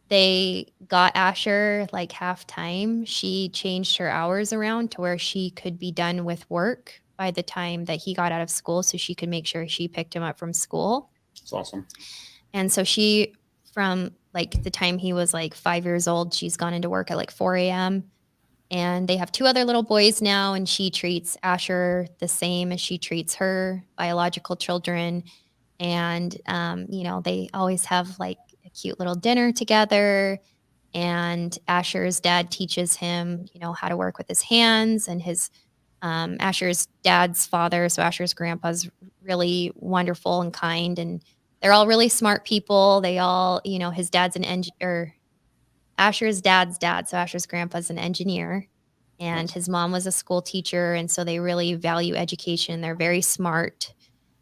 they got Asher like half time, she changed her hours around to where she could be done with work by the time that he got out of school, so she could make sure she picked him up from school. That's awesome. And so she, from like the time he was like 5 years old, she's gone into work at like 4 a.m. And they have 2 other little boys now, and she treats Asher the same as she treats her biological children. And, they always have like a cute little dinner together, and Asher's dad teaches him, how to work with his hands, and his Asher's dad's father, so Asher's grandpa's really wonderful and kind, and they're all really smart people. They all, his dad's Asher's dad's dad, so Asher's grandpa's an engineer, and his mom was a school teacher, and so they really value education. They're very smart.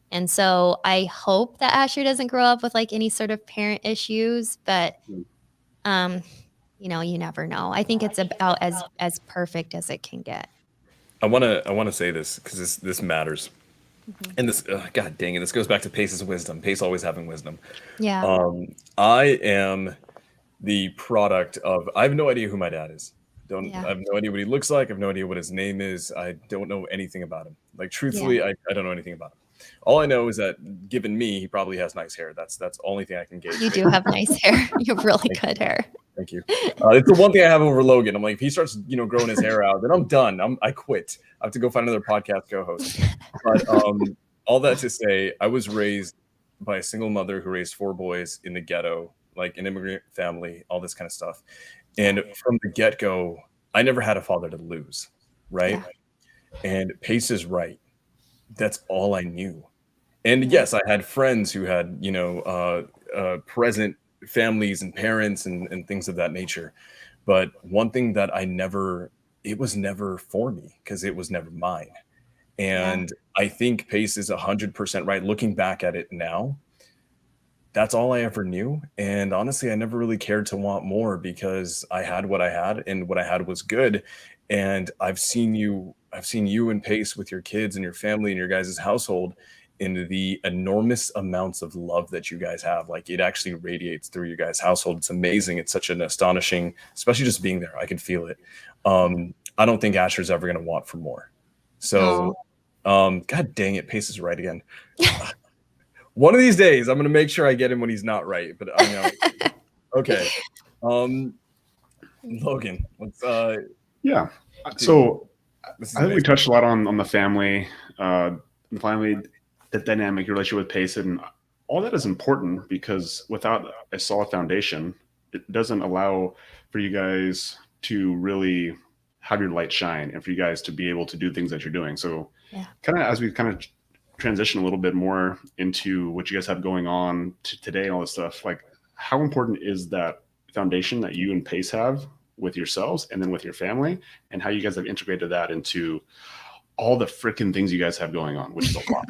And so I hope that Asher doesn't grow up with like any sort of parent issues, but you never know. I think it's about as perfect as it can get. I want to say this because this matters. Mm-hmm. And this, God dang it, this goes back to Pace's wisdom. Pace always having wisdom. Yeah. I am the product of, I have no idea who my dad is. I have no idea what he looks like. I have no idea what his name is. I don't know anything about him. Like truthfully, I don't know anything about him. All I know is that given me, he probably has nice hair. That's the only thing I can gauge. You do have nice hair. You have really good hair. Thank you. It's the one thing I have over Logan. I'm like, if he starts, growing his hair out, then I'm done. I quit. I have to go find another podcast co-host. But all that to say, I was raised by a single mother who raised 4 boys in the ghetto, like an immigrant family, all this kind of stuff. And from the get-go, I never had a father to lose, right? Yeah. And Pace is right. That's all I knew. And yes, I had friends who had, present families and parents and things of that nature. But one thing that it was never for me because it was never mine. And I think Pace is 100% right. Looking back at it now, that's all I ever knew. And honestly, I never really cared to want more because I had what I had and what I had was good. And I've seen you and Pace with your kids and your family and your guys' household in the enormous amounts of love that you guys have. Like it actually radiates through your guys' household. It's amazing. It's such an astonishing, especially just being there. I can feel it. I don't think Asher's ever going to want for more. So, God dang it. Pace is right again. One of these days, I'm going to make sure I get him when he's not right. But I know. Okay. Logan, let's. Yeah. So I think we touched a lot on the family, the dynamic, your relationship with Pace, and all that is important because without a solid foundation, it doesn't allow for you guys to really have your light shine and for you guys to be able to do things that you're doing. So kind of as we kind of transition a little bit more into what you guys have going on today and all this stuff, like how important is that foundation that you and Pace have with yourselves and then with your family, and how you guys have integrated that into all the freaking things you guys have going on, which is a lot.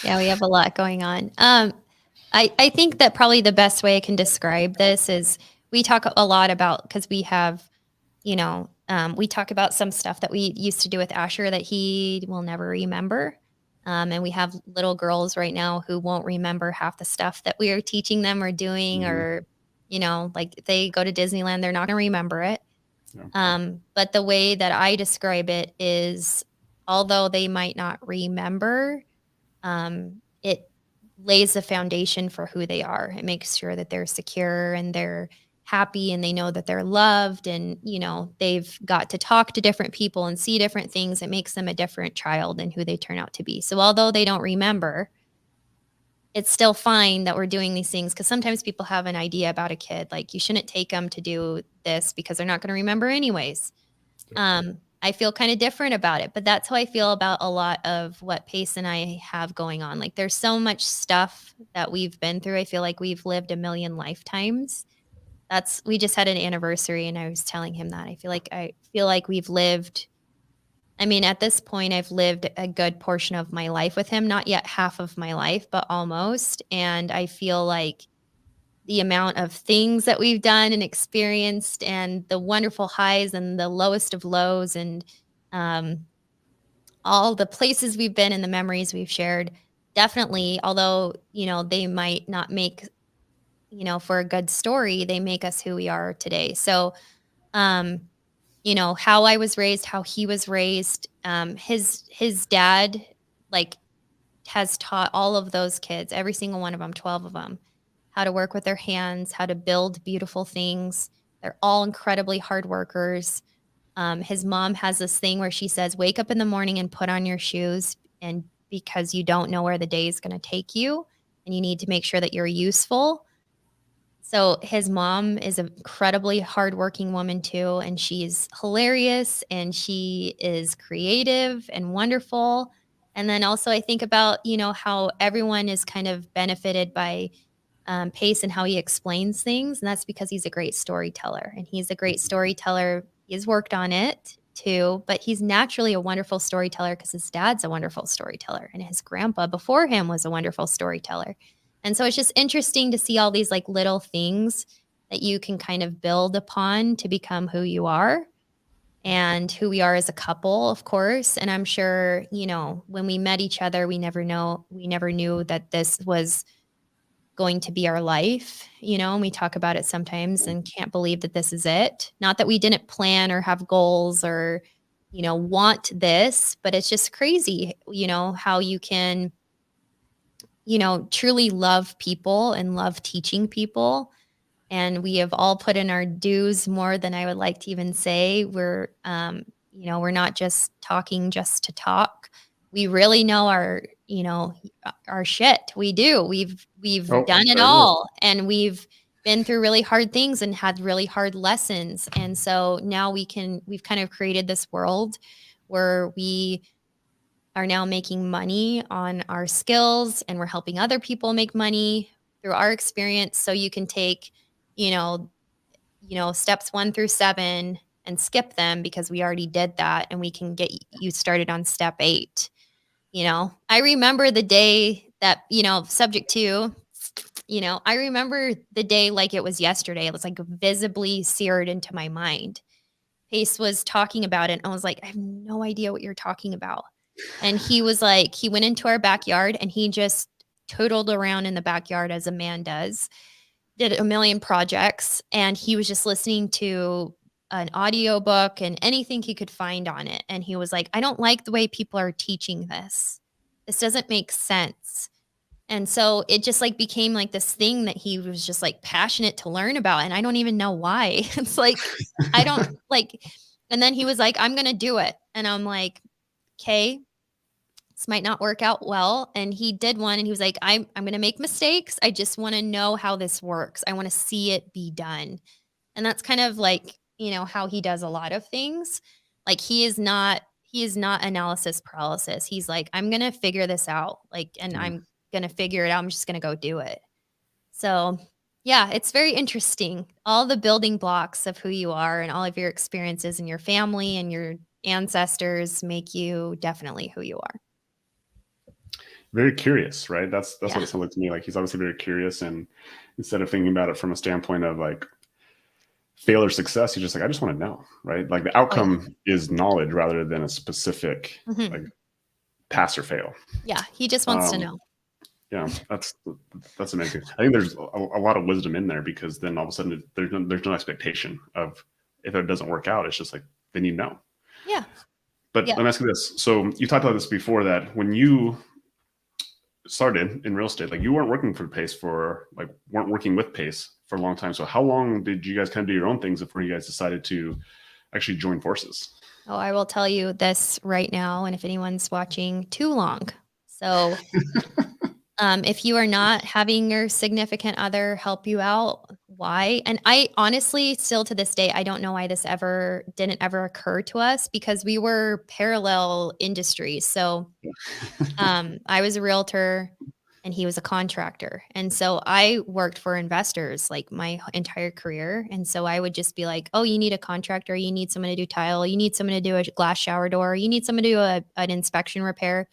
Yeah, we have a lot going on. I think that probably the best way I can describe this is we talk a lot about, because we have, we talk about some stuff that we used to do with Asher that he will never remember. And we have little girls right now who won't remember half the stuff that we are teaching them or doing, or, like if they go to Disneyland, they're not going to remember it. Yeah. But the way that I describe it is, although they might not remember, it lays the foundation for who they are. It makes sure that they're secure and they're happy and they know that they're loved and, they've got to talk to different people and see different things. It makes them a different child than who they turn out to be. So although they don't remember, it's still fine that we're doing these things, because sometimes people have an idea about a kid, like you shouldn't take them to do this because they're not going to remember anyways. I feel kind of different about it, but that's how I feel about a lot of what Pace and I have going on. Like there's so much stuff that we've been through. I feel like we've lived a million lifetimes. We just had an anniversary and I was telling him that I feel like we've lived. I mean, at this point, I've lived a good portion of my life with him, not yet half of my life, but almost. And I feel like the amount of things that we've done and experienced and the wonderful highs and the lowest of lows and all the places we've been and the memories we've shared, definitely, although, they might not make, for a good story, they make us who we are today. So, how I was raised, how he was raised, his dad, has taught all of those kids, every single one of them, 12 of them, how to work with their hands, how to build beautiful things. They're all incredibly hard workers. His mom has this thing where she says, wake up in the morning and put on your shoes, and because you don't know where the day is going to take you and you need to make sure that you're useful. So his mom is an incredibly hardworking woman too, and she's hilarious and she is creative and wonderful. And then also I think about, how everyone is kind of benefited by Pace and how he explains things. And that's because he's a great storyteller, and he's a great storyteller. He's worked on it too, but he's naturally a wonderful storyteller because his dad's a wonderful storyteller and his grandpa before him was a wonderful storyteller. And so it's just interesting to see all these little things that you can kind of build upon to become who you are and who we are as a couple, of course. And I'm sure, when we met each other, we never knew that this was going to be our life, and we talk about it sometimes and can't believe that this is it. Not that we didn't plan or have goals or, want this, but it's just crazy, how you can truly love people and love teaching people. And we have all put in our dues more than I would like to even say. We're not just talking just to talk. We really know our shit. We do. We've done it all, and we've been through really hard things and had really hard lessons. And so now we've kind of created this world where we are now making money on our skills, and we're helping other people make money through our experience. So you can take, steps 1 through 7 and skip them because we already did that, and we can get you started on step 8. I remember the day that, subject to, I remember the day like it was yesterday. It was like visibly seared into my mind. Pace was talking about it, and I was like, I have no idea what you're talking about. And he was like, he went into our backyard and he just totaled around in the backyard as a man does, did a million projects, and he was just listening to an audio book and anything he could find on it. And he was like, I don't like the way people are teaching this. This doesn't make sense. And so it just like became like this thing that he was just like passionate to learn about. And I don't even know why. It's like, I don't like, and then he was like, I'm going to do it. And I'm like, okay, this might not work out well. And he did one, and he was like, I'm going to make mistakes. I just want to know how this works. I want to see it be done. And that's kind of like, how he does a lot of things. Like he is not analysis paralysis. He's like, I'm going to figure this out. And I'm going to figure it out. I'm just going to go do it. So yeah, it's very interesting. All the building blocks of who you are and all of your experiences and your family and your ancestors make you definitely who you are. Very curious, right? That's what it sounds like to me. Like he's obviously very curious, and instead of thinking about it from a standpoint of like fail or success, he's just like, I just want to know, right? Like the outcome is knowledge rather than a specific like pass or fail. Yeah, he just wants to know. Yeah, that's amazing. I think there's a lot of wisdom in there, because then all of a sudden there's no expectation of, if it doesn't work out, it's just like, then you know. Yeah. But let me ask you this. So you talked about this before, that when you started in real estate, like you weren't working for Pace weren't working with Pace for a long time. So how long did you guys kind of do your own things before you guys decided to actually join forces? Oh, I will tell you this right now. And if anyone's watching, too long. So if you are not having your significant other help you out, why? And I honestly, still to this day, I don't know why this didn't ever occur to us, because we were parallel industries. So I was a realtor and he was a contractor. And so I worked for investors like my entire career. And so I would just be like, oh, you need a contractor, you need someone to do tile, you need someone to do a glass shower door, you need someone to do an inspection repair.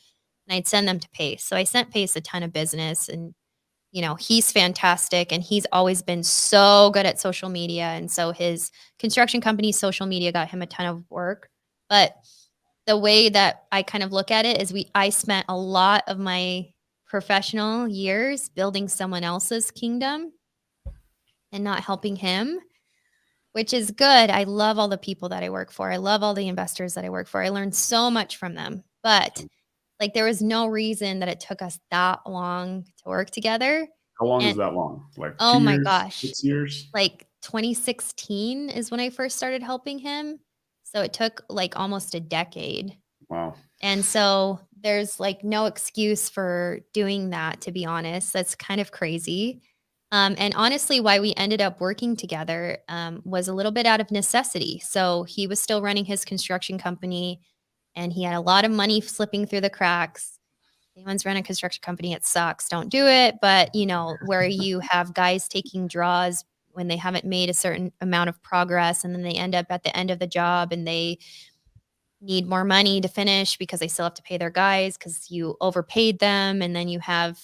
And I'd send them to Pace. So I sent Pace a ton of business, and, he's fantastic. And he's always been so good at social media. And so his construction company's social media got him a ton of work. But the way that I kind of look at it is I spent a lot of my professional years building someone else's kingdom and not helping him, which is good. I love all the people that I work for. I love all the investors that I work for. I learned so much from them. But like, there was no reason that it took us that long to work together. How long is that long? Like, oh 2 my years, gosh, 6 years? Like 2016 is when I first started helping him. So it took like almost a decade. Wow. And so there's like no excuse for doing that, to be honest. That's kind of crazy. And honestly, why we ended up working together was a little bit out of necessity. So he was still running his construction company, and he had a lot of money slipping through the cracks. Anyone's run a construction company, it sucks. Don't do it. But, where you have guys taking draws when they haven't made a certain amount of progress, and then they end up at the end of the job and they need more money to finish because they still have to pay their guys because you overpaid them. And then you have,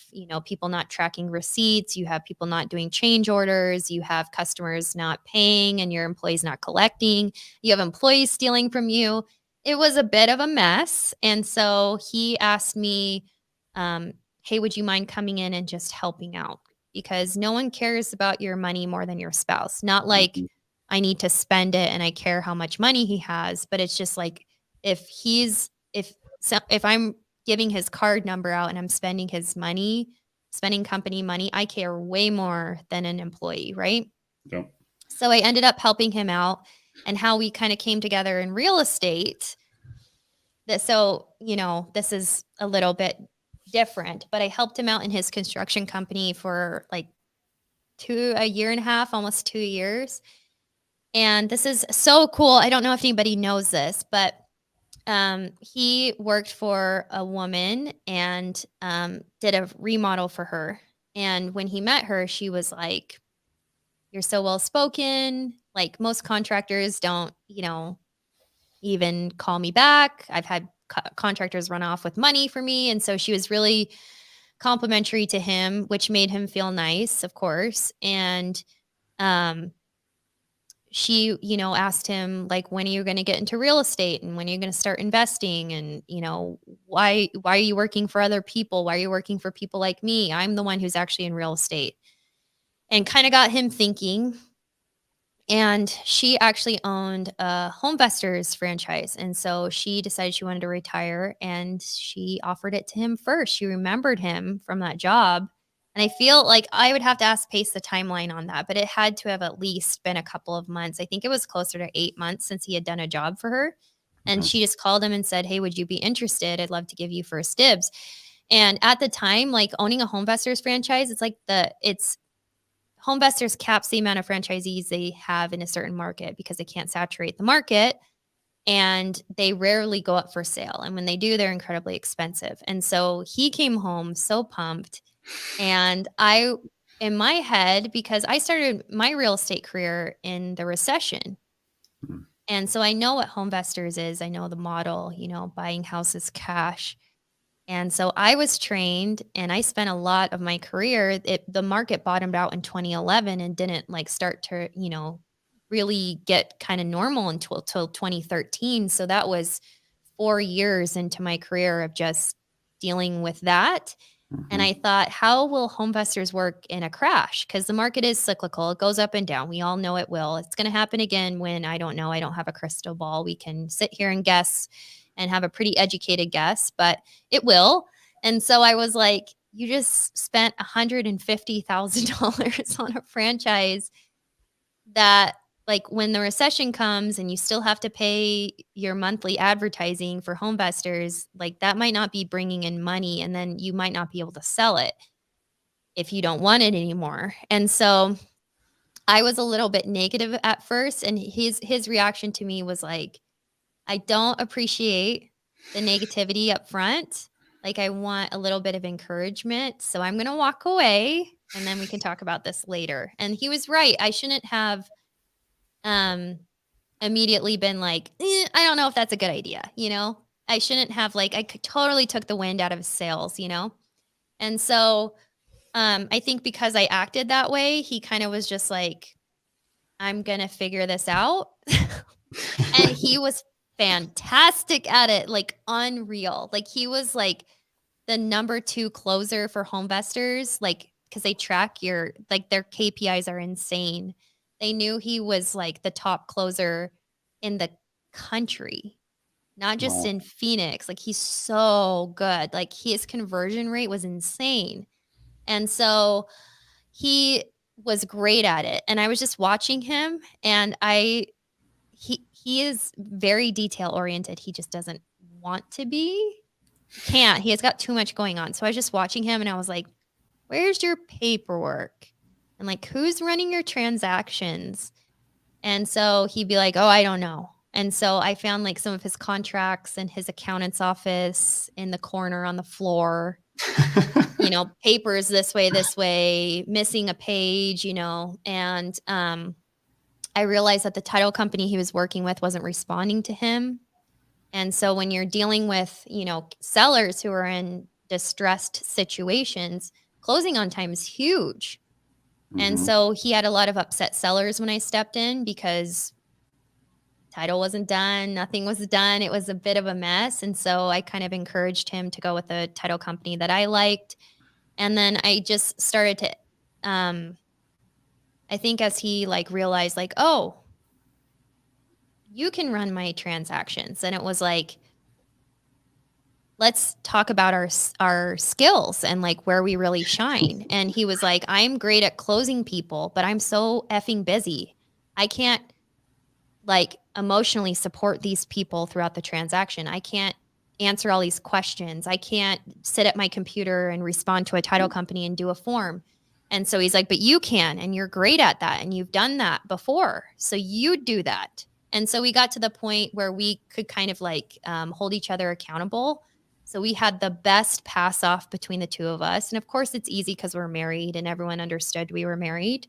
people not tracking receipts. You have people not doing change orders. You have customers not paying and your employees not collecting. You have employees stealing from you. It was a bit of a mess. And so he asked me, hey, would you mind coming in and just helping out? Because no one cares about your money more than your spouse. Not like I need to spend it and I care how much money he has, but it's just like, if I'm giving his card number out and I'm spending his money, spending company money. I care way more than an employee, right? Yep. So I ended up helping him out, and how we kind of came together in real estate. So, this is a little bit different, but I helped him out in his construction company for like a year and a half, almost 2 years. And this is so cool. I don't know if anybody knows this, but he worked for a woman and did a remodel for her. And when he met her, she was like, "You're so well spoken. Like, most contractors don't, even call me back. I've had contractors run off with money for me." And so she was really complimentary to him, which made him feel nice, of course. And she, asked him, like, when are you going to get into real estate, and when are you going to start investing? And, why are you working for other people? Why are you working for people like me? I'm the one who's actually in real estate. And kind of got him thinking. And she actually owned a Homevestors franchise. And so she decided she wanted to retire, and she offered it to him first. She remembered him from that job. And I feel like I would have to ask Pace the timeline on that, but it had to have at least been a couple of months. I think it was closer to 8 months since he had done a job for her. And she just called him and said, "Hey, would you be interested? I'd love to give you first dibs." And at the time, like, owning a Homevestors franchise, it's Homevestors caps the amount of franchisees they have in a certain market because they can't saturate the market, and they rarely go up for sale. And when they do, they're incredibly expensive. And so he came home so pumped. And in my head, because I started my real estate career in the recession. And so I know what Homevestors is. I know the model, buying houses cash. And so I was trained, and I spent a lot of my career. The market bottomed out in 2011 and didn't start to, really get kind of normal until 2013. So that was 4 years into my career of just dealing with that. And I thought, how will Homevestors work in a crash? Because the market is cyclical. It goes up and down. We all know it will. It's going to happen again when, I don't know. I don't have a crystal ball. We can sit here and guess and have a pretty educated guess, but it will. And so I was like, you just spent $150,000 on a franchise that, like, when the recession comes and you still have to pay your monthly advertising for Homevestors, like, that might not be bringing in money, and then you might not be able to sell it if you don't want it anymore. And so I was a little bit negative at first, and his reaction to me was like, "I don't appreciate the negativity up front. Like, I want a little bit of encouragement. So I'm going to walk away, and then we can talk about this later." And he was right. I shouldn't have immediately been like, I don't know if that's a good idea. I shouldn't have, totally took the wind out of his sails, And so I think because I acted that way, he kind of was just like, "I'm going to figure this out." And he was fantastic at it, like unreal. Like, he was like the number 2 closer for Homevestors, because they track their KPIs are insane. They knew he was like the top closer in the country, not just in Phoenix. Like, he's so good. Like, his conversion rate was insane. And so he was great at it. And I was just watching him, and he is very detail oriented. He just doesn't want to be. Can't. He has got too much going on. So I was just watching him, and I was like, "Where's your paperwork? And, like, who's running your transactions?" And so he'd be like, "Oh, I don't know." And so I found like some of his contracts in his accountant's office in the corner on the floor, papers this way, missing a page, and I realized that the title company he was working with wasn't responding to him. And so when you're dealing with, sellers who are in distressed situations, closing on time is huge. And so he had a lot of upset sellers when I stepped in because title wasn't done, nothing was done. It was a bit of a mess. And so I kind of encouraged him to go with a title company that I liked. And then I just started to, I think as he realized oh, you can run my transactions. And it was like, let's talk about our skills and like where we really shine. And he was like, I'm great at closing people, but I'm so effing busy. I can't like emotionally support these people throughout the transaction. I can't answer all these questions. I can't sit at my computer and respond to a title company and do a form. And so he's like, but you can, and you're great at that. And you've done that before. So you do that. And so we got to the point where we could kind of like hold each other accountable. So we had the best pass off between the two of us. And of course, it's easy because we're married and everyone understood we were married.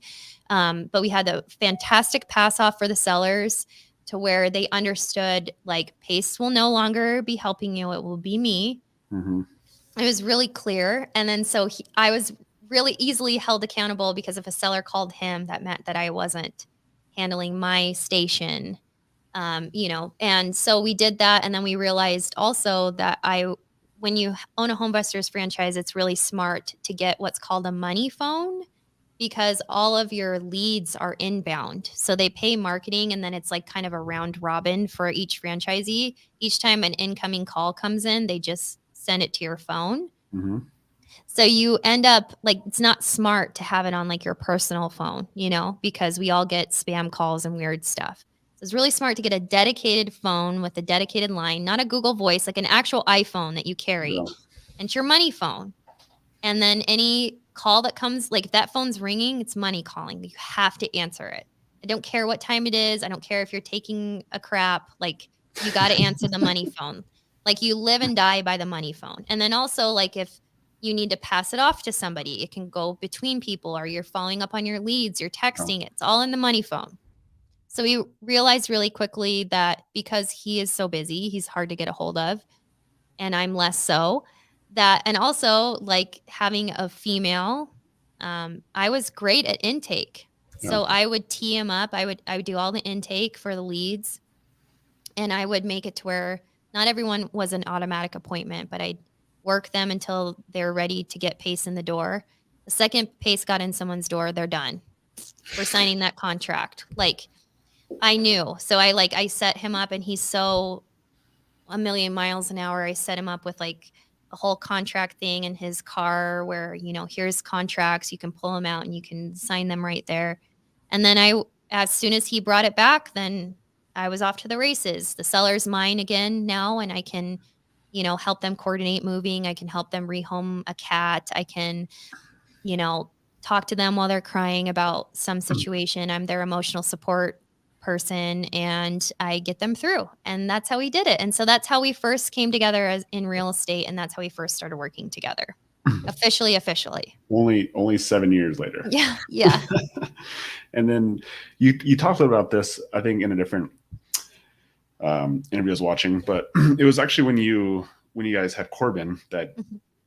But we had a fantastic pass off for the sellers to where they understood like Pace will no longer be helping you. It will be me. Mm-hmm. It was really clear. And then so I was really easily held accountable because if a seller called him, that meant that I wasn't handling my station. And so we did that. And then we realized also that when you own a home investors franchise, it's really smart to get what's called a money phone because all of your leads are inbound. So they pay marketing and then it's like kind of a round robin for each franchisee. Each time an incoming call comes in, they just send it to your phone. Mm-hmm. So you end up like, it's not smart to have it on like your personal phone, because we all get spam calls and weird stuff. So it's really smart to get a dedicated phone with a dedicated line, not a Google Voice, like an actual iPhone that you carry. Yeah. And it's your money phone. And then any call that comes, like if that phone's ringing, it's money calling. You have to answer it. I don't care what time it is. I don't care if you're taking a crap. Like you got to answer the money phone. Like you live and die by the money phone. And then also like if you need to pass it off to somebody, it can go between people or you're following up on your leads, you're texting, it's all in the money phone. So we realized really quickly that because he is so busy, he's hard to get a hold of, and I'm less so. And also like having a female, I was great at intake. So I would tee him up. I would do all the intake for the leads, and I would make it to where not everyone was an automatic appointment, but I'd work them until they're ready to get Pace in the door. The second Pace got in someone's door, they're done. We're signing that contract. Like I knew. So I set him up, and he's so a million miles an hour. I set him up with like a whole contract thing in his car where, here's contracts, you can pull them out and you can sign them right there. And then as soon as he brought it back, then I was off to the races. The seller's mine again now, and I can, help them coordinate moving. I can help them rehome a cat. I can, talk to them while they're crying about some situation. I'm their emotional support person, and I get them through. And that's how we did it. And so that's how we first came together in real estate, and that's how we first started working together. Officially. Only 7 years later. Yeah. And then you talked a little about this, I think, in a different interview I was watching, but it was actually when you guys had Corbin that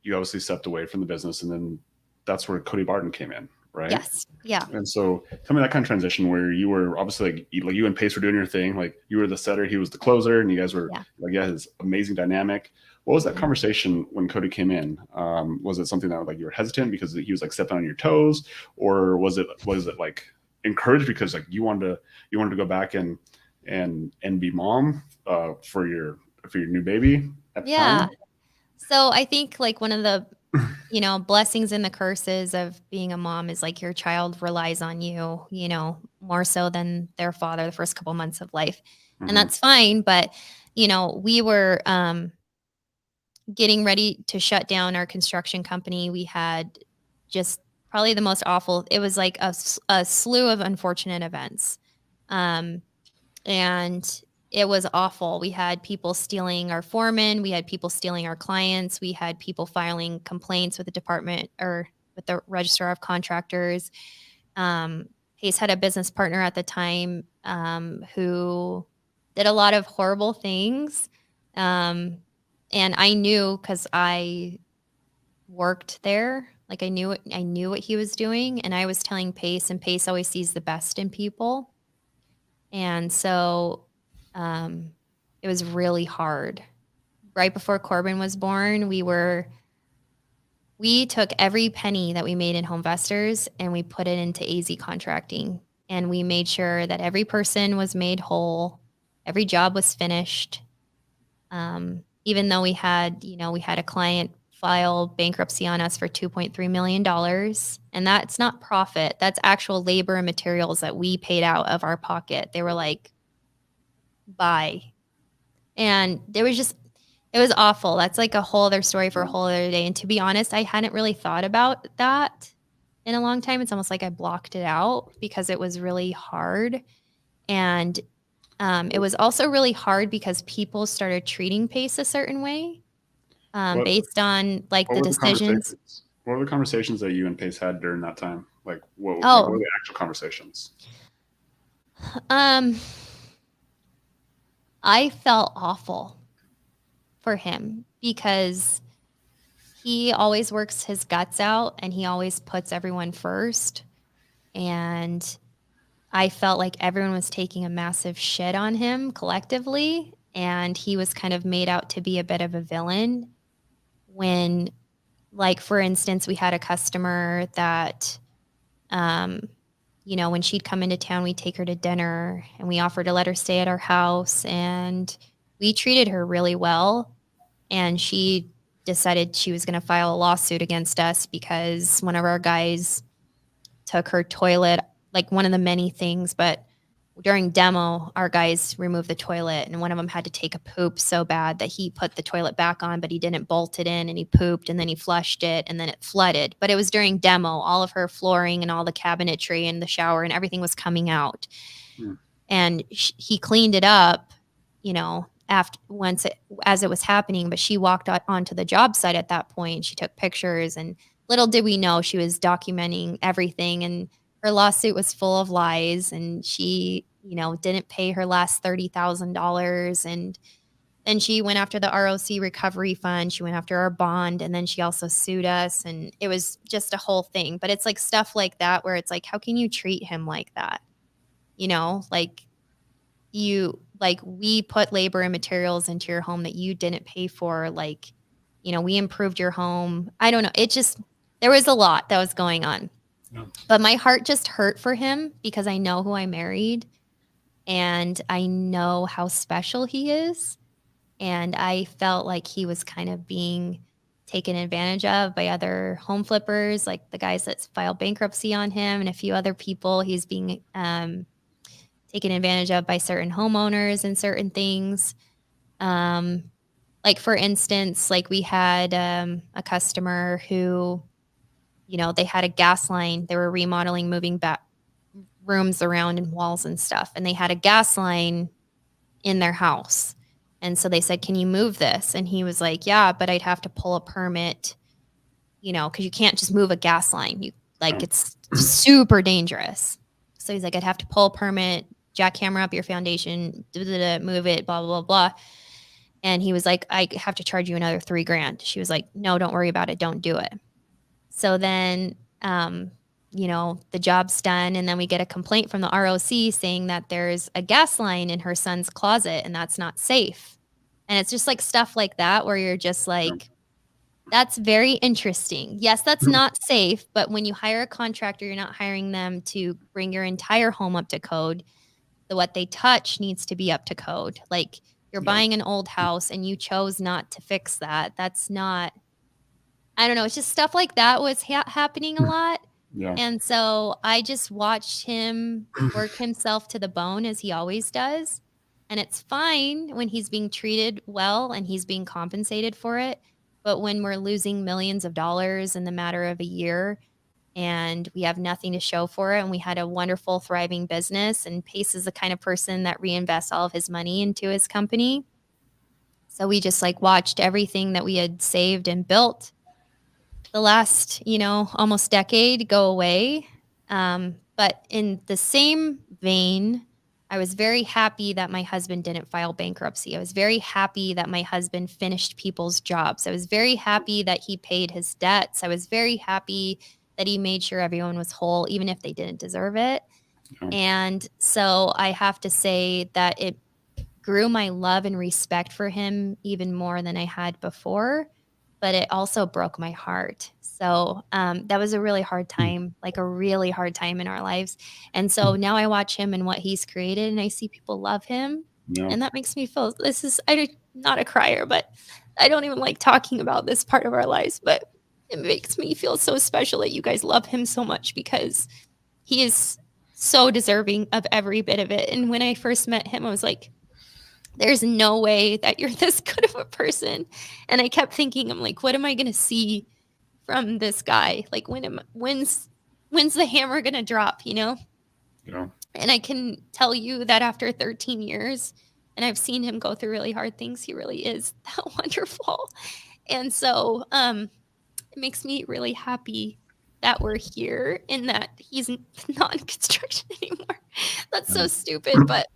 you obviously stepped away from the business, and then that's where Cody Barton came in, right? Yes. Yeah. And so tell me that kind of transition where you were obviously like you and Pace were doing your thing, like you were the setter, he was the closer, and you guys were his amazing dynamic. What was that conversation when Cody came in? Was it something that like you were hesitant because he was like stepping on your toes, or was it like encouraged because like you wanted to go back and be mom for your new baby at the time? So I think like one of the blessings and the curses of being a mom is like your child relies on you, more so than their father the first couple months of life. And that's fine. But, we were getting ready to shut down our construction company. We had just probably the most awful, it was like a slew of unfortunate events. And it was awful. We had people stealing our foreman. We had people stealing our clients. We had people filing complaints with the department or with the registrar of contractors. Pace had a business partner at the time who did a lot of horrible things. And I knew because I worked there. Like I knew what he was doing, and I was telling Pace, and Pace always sees the best in people. And so it was really hard. Right before Corbin was born, we took every penny that we made in Homevestors and we put it into AZ contracting. And we made sure that every person was made whole. Every job was finished. even though we had a client file bankruptcy on us for $2.3 million. And that's not profit. That's actual labor and materials that we paid out of our pocket. They were like, bye. And it was awful. That's like a whole other story for a whole other day. And to be honest, I hadn't really thought about that in a long time. It's almost like I blocked it out because it was really hard. And it was also really hard because people started treating Pace a certain way based on like the decisions. What were the conversations that you and Pace had during that time? Like, what were the actual conversations? I felt awful for him because he always works his guts out and he always puts everyone first. And I felt like everyone was taking a massive shit on him collectively. And he was kind of made out to be a bit of a villain when, like, for instance, we had a customer that, when she'd come into town, we'd take her to dinner and we offered to let her stay at our house and we treated her really well. And she decided she was going to file a lawsuit against us because one of our guys took her toilet, like one of the many things, but during demo, our guys removed the toilet and one of them had to take a poop so bad that he put the toilet back on, but he didn't bolt it in and he pooped and then he flushed it and then it flooded. But it was during demo, all of her flooring and all the cabinetry and the shower and everything was coming out. And he cleaned it up, as it was happening, but she walked onto the job site at that point. She took pictures and little did we know she was documenting everything, and her lawsuit was full of lies, and she, didn't pay her last $30,000. And then she went after the ROC recovery fund. She went after our bond, and then she also sued us, and it was just a whole thing. But it's like stuff like that where it's like, how can you treat him like that? We put labor and materials into your home that you didn't pay for. We improved your home. I don't know. There was a lot that was going on. Yeah. But my heart just hurt for him because I know who I married and I know how special he is. And I felt like he was kind of being taken advantage of by other home flippers, like the guys that filed bankruptcy on him and a few other people. He's being taken advantage of by certain homeowners and certain things. Like for instance, like we had a customer who, they had a gas line. They were remodeling, moving back rooms around and walls and stuff. And they had a gas line in their house. And so they said, can you move this? And he was like, yeah, but I'd have to pull a permit, because you can't just move a gas line. It's super dangerous. So he's like, I'd have to pull a permit, jackhammer up your foundation, move it, blah, blah, blah, blah. And he was like, I have to charge you another $3,000. She was like, no, don't worry about it. Don't do it. So then, the job's done. And then we get a complaint from the ROC saying that there's a gas line in her son's closet and that's not safe. And it's just like stuff like that where you're just like, that's very interesting. Yes, that's not safe. But when you hire a contractor, you're not hiring them to bring your entire home up to code. What they touch needs to be up to code. Like you're buying an old house and you chose not to fix that. That's not, I don't know. It's just stuff like that was happening a lot. Yeah. And so I just watched him work himself to the bone as he always does. And it's fine when he's being treated well and he's being compensated for it. But when we're losing millions of dollars in the matter of a year and we have nothing to show for it, and we had a wonderful, thriving business, and Pace is the kind of person that reinvests all of his money into his company. So we just watched everything that we had saved and built the last, almost decade go away. But in the same vein, I was very happy that my husband didn't file bankruptcy. I was very happy that my husband finished people's jobs. I was very happy that he paid his debts. I was very happy that he made sure everyone was whole, even if they didn't deserve it. Oh. And so I have to say that it grew my love and respect for him even more than I had before. But it also broke my heart. So that was a really hard time, a really hard time in our lives. And so now I watch him and what he's created and I see people love him. Yeah. And that makes me feel not a crier, but I don't even like talking about this part of our lives, but it makes me feel so special that you guys love him so much, because he is so deserving of every bit of it. And when I first met him, I was like, there's no way that you're this good of a person. And I kept thinking, I'm like, what am I going to see from this guy? Like, when's the hammer going to drop, you know? Yeah. And I can tell you that after 13 years, and I've seen him go through really hard things, he really is that wonderful. And so it makes me really happy that we're here and that he's not in construction anymore. That's so stupid, but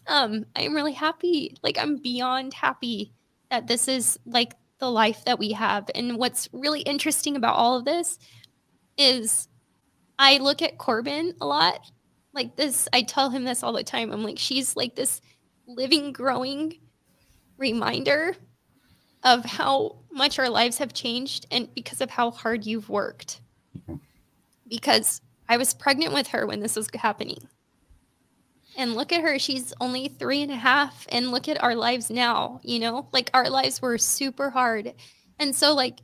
I'm really happy. Like, I'm beyond happy that this is like the life that we have. And what's really interesting about all of this is I look at Corbin a lot like this. I tell him this all the time. I'm like, she's like this living, growing reminder of how much our lives have changed, and because of how hard you've worked. Because I was pregnant with her when this was happening. And look at her, she's only 3.5. And look at our lives now, you know, like our lives were super hard. And so like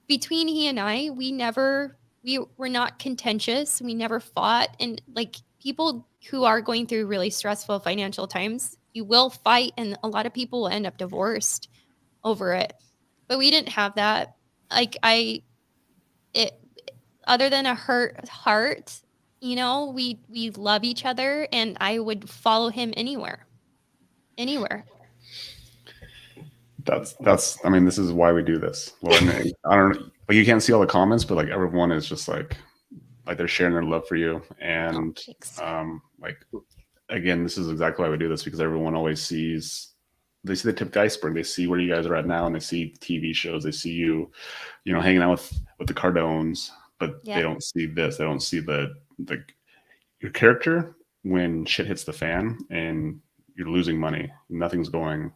between he and I, we were not contentious. We never fought. And like people who are going through really stressful financial times, you will fight. And a lot of people will end up divorced over it. But we didn't have that. Like other than a hurt heart, you know, we love each other, and I would follow him anywhere. That's I mean, this is why we do this. Well, I don't know, like, you can't see all the comments, but like everyone is just like they're sharing their love for you. And like, again, this is exactly why we do this, because everyone always sees the tip of the iceberg. They see where you guys are at now, and they see TV shows, they see you know, hanging out with the Cardones, but they don't see this. They don't see your character when shit hits the fan and you're losing money, nothing's going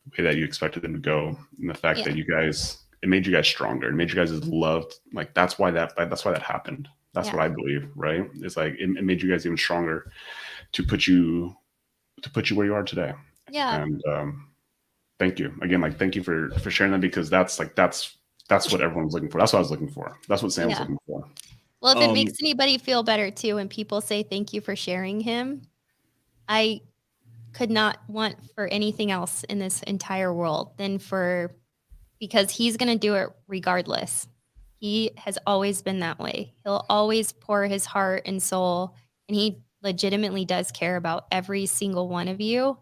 the way that you expected them to go, and the fact that it made you guys stronger. It made you guys loved. Like, that's why that happened. That's what I believe, right? It's like it made you guys even stronger to put you where you are today. Yeah. And thank you again. Like, thank you for sharing that, because that's what everyone's looking for. That's what I was looking for. That's what Sam was looking for. Well, if it makes anybody feel better too, when people say thank you for sharing him, I could not want for anything else in this entire world than because he's going to do it regardless. He has always been that way. He'll always pour his heart and soul, and he legitimately does care about every single one of you.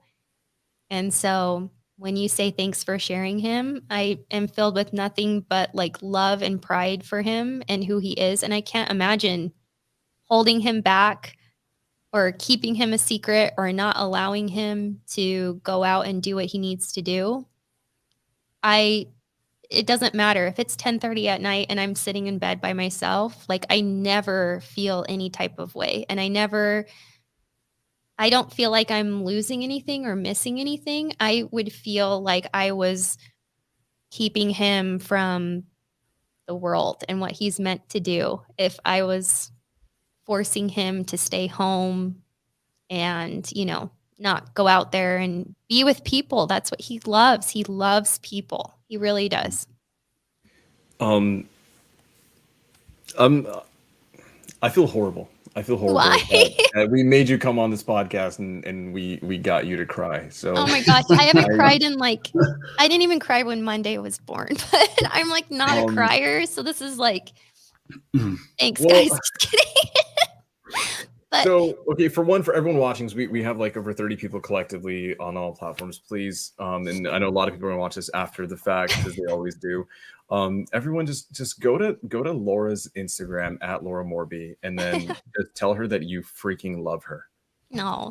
And so when you say thanks for sharing him, I am filled with nothing but like love and pride for him and who he is. And I can't imagine holding him back or keeping him a secret or not allowing him to go out and do what he needs to do. It doesn't matter if it's 10:30 at night and I'm sitting in bed by myself. Like, I never feel any type of way. And I don't feel like I'm losing anything or missing anything. I would feel like I was keeping him from the world and what he's meant to do if I was forcing him to stay home and, you know, not go out there and be with people. That's what he loves. He loves people. He really does. I feel horrible. Why? We made you come on this podcast and we got you to cry. So oh my gosh, I haven't cried in I didn't even cry when Monday was born, but I'm like not a crier. So this is like, thanks guys. Just kidding. But, so, okay, for everyone watching, we have like over 30 people collectively on all platforms, please. And I know a lot of people are gonna watch this after the fact, because they always do. Everyone just go to Laura's Instagram at Laura Morby, and then just tell her that you freaking love her. No,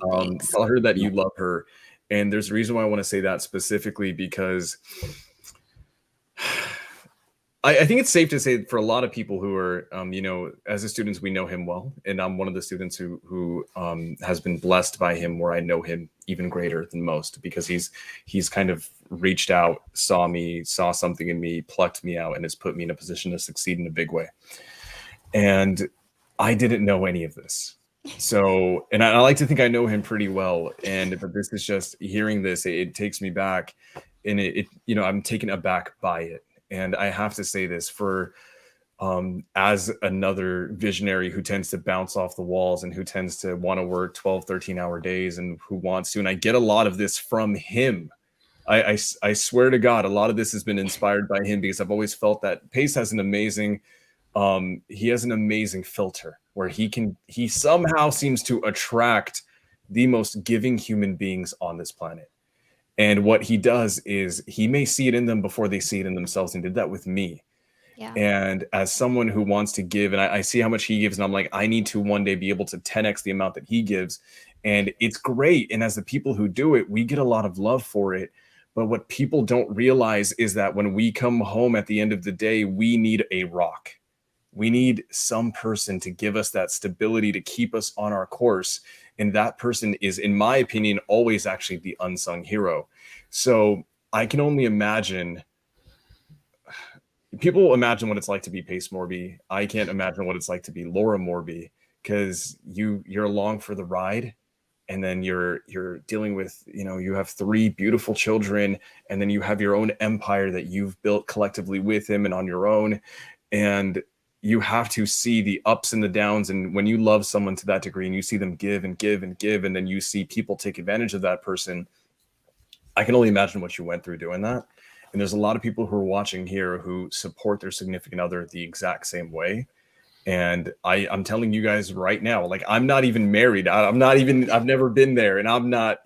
tell her that you love her. And there's a reason why I want to say that specifically, because I think it's safe to say for a lot of people who are, you know, as the students, we know him well. And I'm one of the students who has been blessed by him, where I know him even greater than most, because he's kind of reached out, saw something in me, plucked me out, and has put me in a position to succeed in a big way. And I didn't know any of this. So, and I like to think I know him pretty well. But this is just hearing this, it takes me back. and it I'm taken aback by it. And I have to say this for as another visionary who tends to bounce off the walls and who tends to want to work 12, 13-hour days and who wants to, and I get a lot of this from him. I swear to God, a lot of this has been inspired by him, because I've always felt that Pace has an amazing, he has an amazing filter where he somehow seems to attract the most giving human beings on this planet. And what he does is he may see it in them before they see it in themselves, and did that with me. Yeah. And as someone who wants to give, and I see how much he gives, and I'm like, I need to one day be able to 10x the amount that he gives. And it's great. And as the people who do it, we get a lot of love for it. But what people don't realize is that when we come home at the end of the day, we need a rock. We need some person to give us that stability to keep us on our course. And that person is, in my opinion, always actually the unsung hero. So I can only imagine. People imagine what it's like to be Pace Morby. I can't imagine what it's like to be Laura Morby, because you're along for the ride, and then you're dealing with, you have 3 beautiful children, and then you have your own empire that you've built collectively with him and on your own, and you have to see the ups and the downs. And when you love someone to that degree and you see them give and give and give, and then you see people take advantage of that person, I can only imagine what you went through doing that. And there's a lot of people who are watching here who support their significant other the exact same way. And I'm telling you guys right now, like, I'm not even married. I've never been there. And I'm not,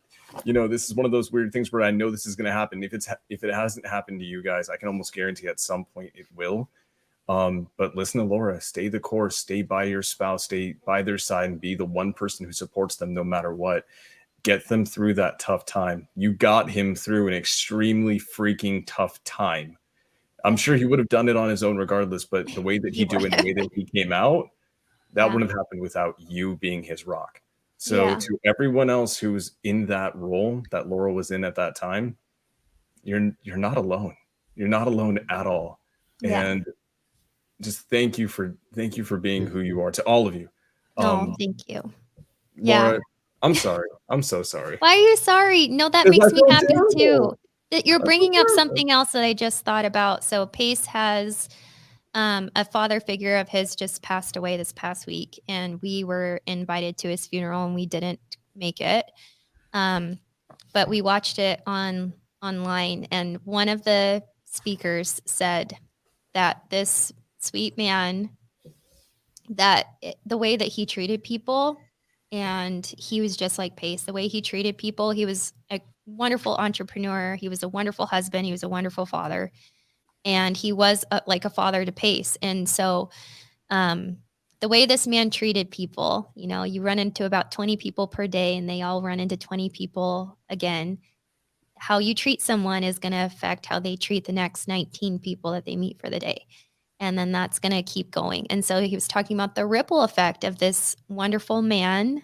this is one of those weird things where I know this is going to happen. If it hasn't happened to you guys, I can almost guarantee at some point it will. But listen to Laura, stay the course, stay by your spouse, stay by their side, and be the one person who supports them no matter what. Get them through that tough time. You got him through an extremely freaking tough time. I'm sure he would have done it on his own regardless, but the way that he did it, the way that he came out, that wouldn't have happened without you being his rock. So to everyone else who's in that role that Laura was in at that time, you're not alone. You're not alone at all. Yeah. And just thank you for being who you are, to all of you. Thank you. Laura, I'm sorry. I'm so sorry. Why are you sorry? No, that makes me happy too. That you're bringing up something else that I just thought about. So Pace has a father figure of his just passed away this past week, and we were invited to his funeral and we didn't make it. But we watched it online, and one of the speakers said that this sweet man, the way that he treated people, and he was just like Pace, the way he treated people. He was a wonderful entrepreneur. He was a wonderful husband. He was a wonderful father. And he was like a father to Pace. And so the way this man treated people, you run into about 20 people per day, and they all run into 20 people again. How you treat someone is going to affect how they treat the next 19 people that they meet for the day. And then that's going to keep going. And so he was talking about the ripple effect of this wonderful man,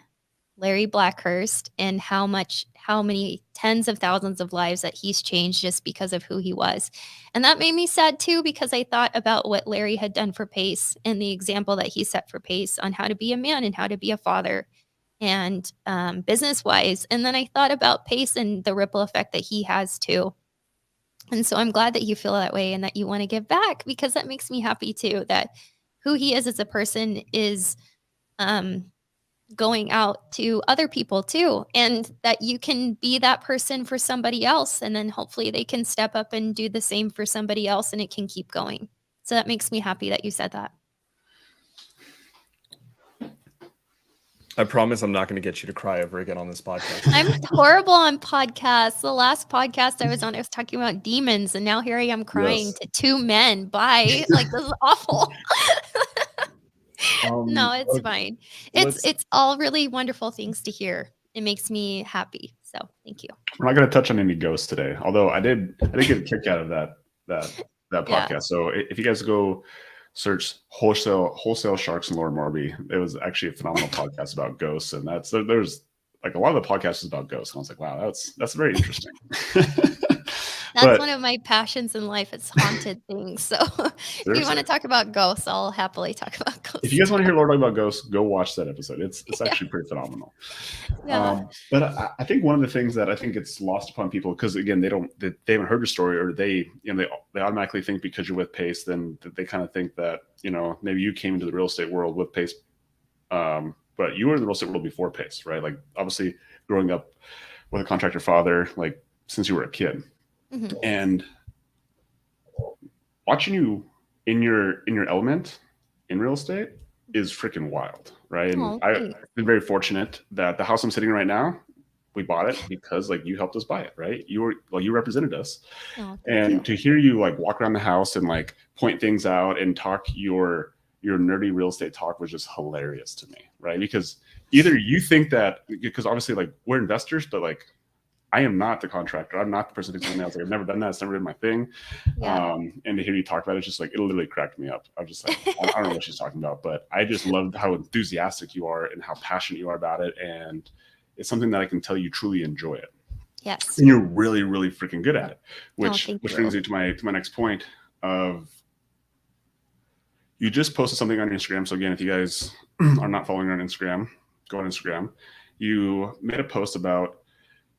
Larry Blackhurst, and how many tens of thousands of lives that he's changed just because of who he was. And that made me sad too, because I thought about what Larry had done for Pace and the example that he set for Pace on how to be a man and how to be a father and business-wise. And then I thought about Pace and the ripple effect that he has too. And so I'm glad that you feel that way and that you want to give back, because that makes me happy too, that who he is as a person is going out to other people too, and that you can be that person for somebody else, and then hopefully they can step up and do the same for somebody else, and it can keep going. So that makes me happy that you said that. I promise I'm not going to get you to cry ever again on this podcast. I'm horrible on podcasts. The last podcast I was on, I was talking about demons, and now here I am crying to 2 men. Bye. Like, this is awful. No, it's fine. It's all really wonderful things to hear. It makes me happy. So thank you. We're not going to touch on any ghosts today, although I did get a kick out of that podcast. Yeah. So if you guys go search wholesale sharks and Laura Morby, it was actually a phenomenal podcast about ghosts, and there's like a lot of the podcast is about ghosts. And I was like, wow, that's very interesting. That's But one of my passions in life. It's haunted things. So if you want seriously, to talk about ghosts, I'll happily talk about ghosts. if you guys want to hear Laura talk about ghosts, go watch that episode. It's Yeah. actually pretty phenomenal. Yeah. But I think one of the things that I think it's lost upon people, because again, they haven't heard your story, or they automatically think because you're with Pace, then they kind of think that, maybe you came into the real estate world with Pace, but you were in the real estate world before Pace, right? Like obviously growing up with a contractor father, like since you were a kid, Mhm. and watching you in your element in real estate is freaking wild, right? And Oh, I've thanks. been very fortunate that the house I'm sitting in right now, we bought it because like you helped us buy it, right? You represented us. Oh, thank And you. to hear you like walk around the house and like point things out and talk your nerdy real estate talk was just hilarious to me, right? Because either you think that, because obviously like we're investors, but like I am not the contractor. I'm not the person who's doing that. I was like, I've never done that. It's never been my thing. Yeah. And to hear you talk about it, it's just like, it literally cracked me up. I was just like, I don't know what she's talking about, but I just loved how enthusiastic you are and how passionate you are about it. And it's something that I can tell you truly enjoy it. Yes. And you're really, really freaking good at it, which thank you. brings me to my next point of, you just posted something on Instagram. So again, if you guys are not following her on Instagram, go on Instagram. You made a post about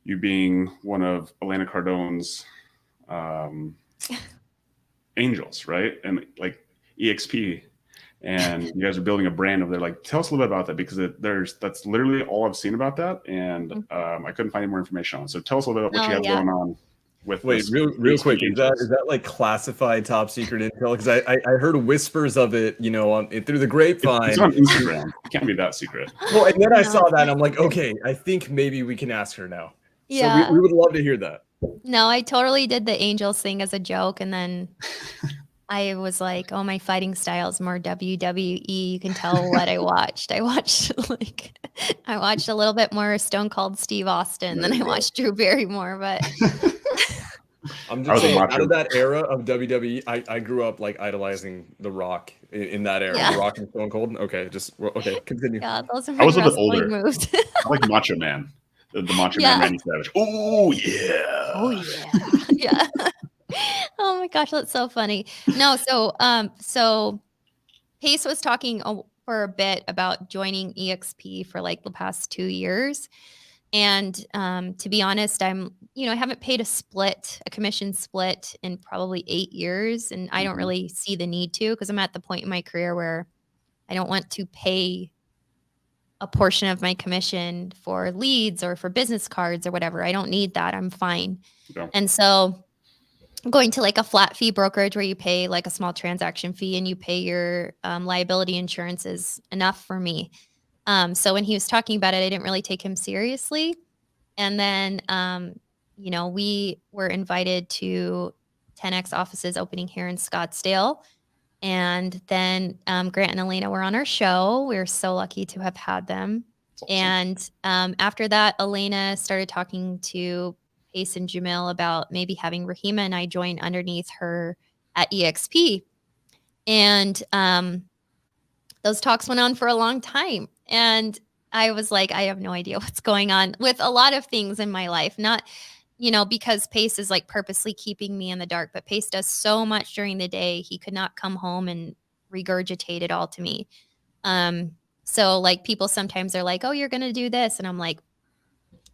you being one of Elena Cardone's angels, right? And like EXP, and you guys are building a brand over there. Like, tell us a little bit about that, because that's literally all I've seen about that, and I couldn't find any more information on it. So tell us a little bit about what you have going on with. Wait, real quick, is that like classified top secret intel? Because I heard whispers of it, through the grapevine. It's on Instagram. It can't be that secret. Well, and then I saw that, and I'm like, okay, I think maybe we can ask her now. Yeah. So we would love to hear that. No, I totally did the angels thing as a joke, and then I was like, "Oh, my fighting style is more WWE." You can tell what I watched. I watched a little bit more Stone Cold Steve Austin than I watched Drew Barrymore, but I'm just saying, out of that era of WWE, I grew up like idolizing The Rock in that era. Yeah. The Rock and Stone Cold. Okay, continue. yeah, those are my I was a bit wrestling older. moves. I like Macho Man, the Macho Man Randy Savage. Oh yeah. Oh yeah, yeah. Oh my gosh, that's so funny. No, so Pace was talking for a bit about joining EXP for like the past 2 years. And to be honest, I haven't paid a commission split in probably 8 years. And I don't really see the need to, because I'm at the point in my career where I don't want to pay a portion of my commission for leads or for business cards or whatever. I don't need that. I'm fine. Yeah. And so going to like a flat fee brokerage where you pay like a small transaction fee and you pay your liability insurance is enough for me. So when he was talking about it, I didn't really take him seriously. And then, we were invited to 10X offices opening here in Scottsdale. And then Grant and Elena were on our show. We were so lucky to have had them. Awesome. And after that, Elena started talking to Pace and Jamil about maybe having Rahima and I join underneath her at EXP. And those talks went on for a long time. And I was like, I have no idea what's going on with a lot of things in my life. Not, because Pace is like purposely keeping me in the dark, but Pace does so much during the day. He could not come home and regurgitate it all to me. So like people sometimes are like, oh, you're going to do this. And I'm like,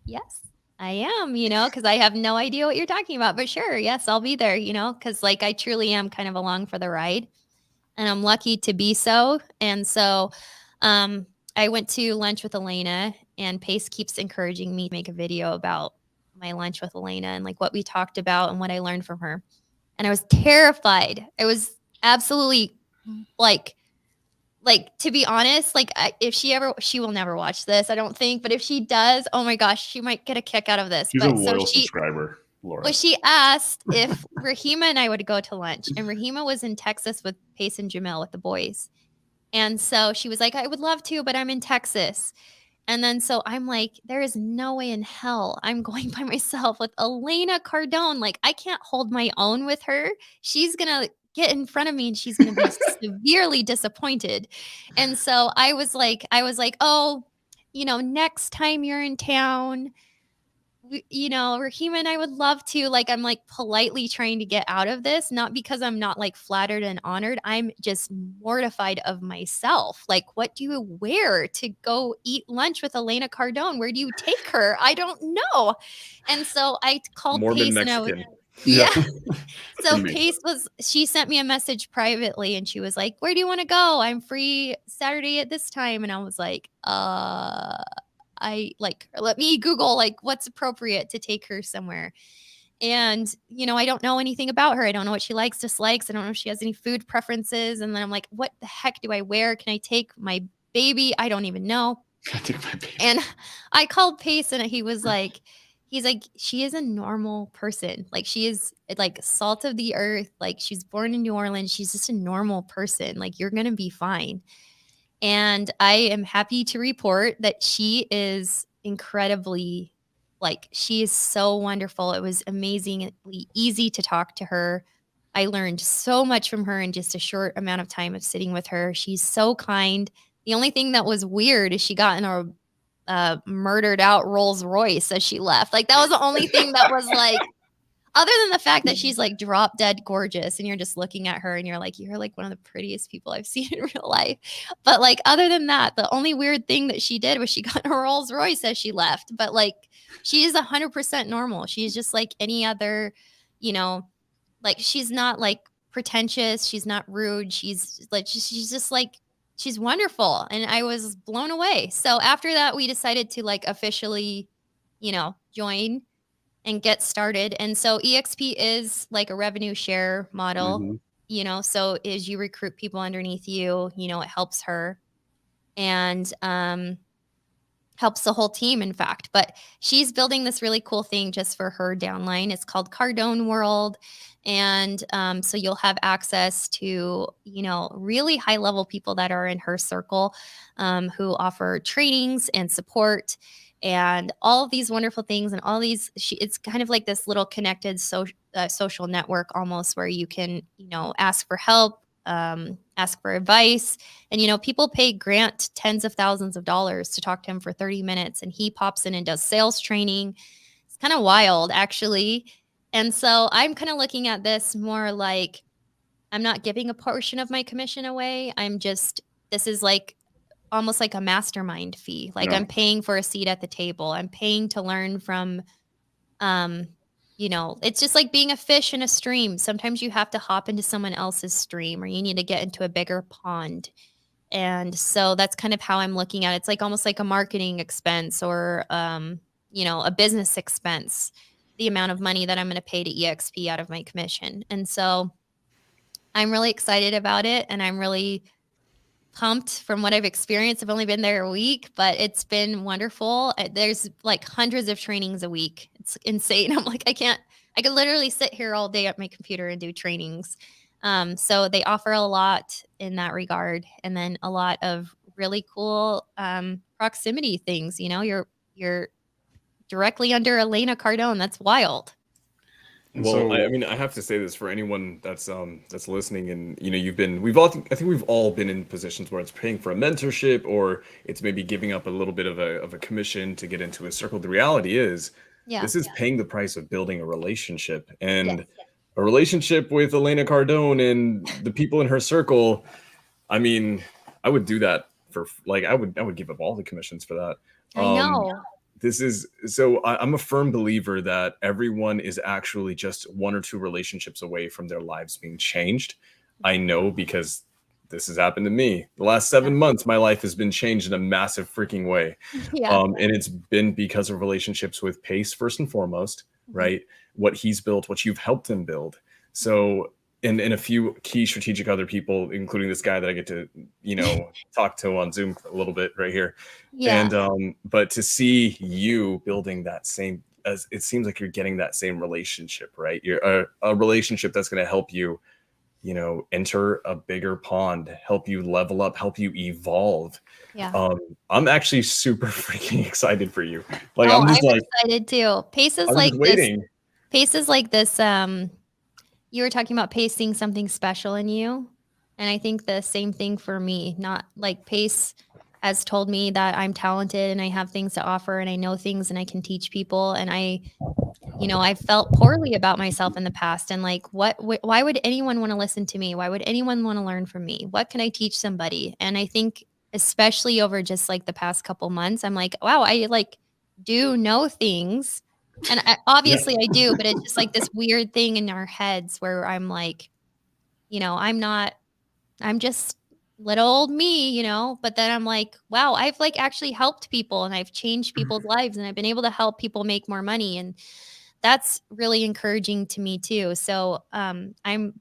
yes, I am, because I have no idea what you're talking about, but sure. Yes, I'll be there, because like I truly am kind of along for the ride, and I'm lucky to be so. And so I went to lunch with Elena, and Pace keeps encouraging me to make a video about my lunch with Elena and like what we talked about and what I learned from her. And I was terrified. I was absolutely like, to be honest, like if she will never watch this, I don't think, but if she does, oh my gosh, she might get a kick out of this. She's a loyal subscriber, Laura. Well, she asked if Rahima and I would go to lunch, and Rahima was in Texas with Pace and Jamil with the boys. And so she was like, I would love to, but I'm in Texas. And then so I'm like, there is no way in hell I'm going by myself with Elena Cardone. Like, I can't hold my own with her. She's going to get in front of me and she's going to be severely disappointed. And so I was like, oh, next time you're in town, Rahima and I would love to, like, I'm like politely trying to get out of this, not because I'm not like flattered and honored. I'm just mortified of myself. Like, what do you wear to go eat lunch with Elena Cardone? Where do you take her? I don't know. And so I called Morbid Pace and I was, Mexican. yeah. So Pretty Pace she sent me a message privately and she was like, where do you want to go? I'm free Saturday at this time. And I was like, let me Google like what's appropriate to take her somewhere. And, I don't know anything about her. I don't know what she likes, dislikes. I don't know if she has any food preferences. And then I'm like, what the heck do I wear? Can I take my baby? I don't even know. I take my baby. And I called Pace and he's like, she is a normal person. Like, she is like salt of the earth. Like, she's born in New Orleans. She's just a normal person. Like, you're going to be fine. And I am happy to report that she is incredibly, like, she is so wonderful. It was amazingly easy to talk to her. I learned so much from her in just a short amount of time of sitting with her. She's so kind. The only thing that was weird is she got in a murdered out Rolls Royce as she left. Like, that was the only thing that was like, other than the fact that she's like drop dead gorgeous and you're just looking at her and you're like one of the prettiest people I've seen in real life. But like, other than that, the only weird thing that she did was she got in a Rolls Royce as she left. But like, she is 100% normal. She's just like any other, like, she's not like pretentious. She's not rude. She's just like, she's wonderful. And I was blown away. So after that, we decided to like officially, join and get started. And so EXP is like a revenue share model, so as you recruit people underneath you, it helps her and helps the whole team, in fact. But she's building this really cool thing just for her downline. It's called Cardone World. And so you'll have access to, really high level people that are in her circle who offer trainings and support and all of these wonderful things and all these, it's kind of like this little connected social network almost, where you can, ask for help, ask for advice. And, people pay Grant tens of thousands of dollars to talk to him for 30 minutes. And he pops in and does sales training. It's kind of wild, actually. And so I'm kind of looking at this more like, I'm not giving a portion of my commission away. This is like almost like a mastermind fee. Like, I'm paying for a seat at the table. I'm paying to learn from, it's just like being a fish in a stream. Sometimes you have to hop into someone else's stream, or you need to get into a bigger pond. And so that's kind of how I'm looking at it. It's like almost like a marketing expense or, a business expense, the amount of money that I'm going to pay to EXP out of my commission. And so I'm really excited about it. And I'm really pumped from what I've experienced. I've only been there a week, but it's been wonderful. There's like hundreds of trainings a week. It's insane. I'm like, I could literally sit here all day at my computer and do trainings. So they offer a lot in that regard. And then a lot of really cool proximity things. You're directly under Elena Cardone. That's wild. Well, I mean, I have to say this for anyone that's listening, and I think we've all been in positions where it's paying for a mentorship, or it's maybe giving up a little bit of a commission to get into a circle. The reality is, this is paying the price of building a relationship, and a relationship with Elena Cardone and the people in her circle. I mean, I would do that for I would give up all the commissions for that. I know. I'm a firm believer that everyone is actually just one or two relationships away from their lives being changed. I know, because this has happened to me. The last 7 months, my life has been changed in a massive freaking way. And it's been because of relationships with Pace, first and foremost, right? What he's built, what you've helped him build. So, and a few key strategic other people, including this guy that I get to, talk to on Zoom a little bit right here. And, but to see you building that same, as it seems like you're getting that same relationship, right? You're a relationship that's going to help you, enter a bigger pond, help you level up, help you evolve. I'm actually super freaking excited for you. Like, I'm excited too. Pace is like this. Pace is like this. You were talking about Pace seeing something special in you. And I think the same thing for me, not like Pace has told me that I'm talented and I have things to offer and I know things and I can teach people. And I felt poorly about myself in the past. And like, why would anyone want to listen to me? Why would anyone want to learn from me? What can I teach somebody? And I think, especially over just like the past couple months, I'm like, wow, I like do know things. And obviously I do, but it's just like this weird thing in our heads where I'm like, I'm just little old me, but then I'm like, wow, I've like actually helped people and I've changed people's lives and I've been able to help people make more money. And that's really encouraging to me too. So I'm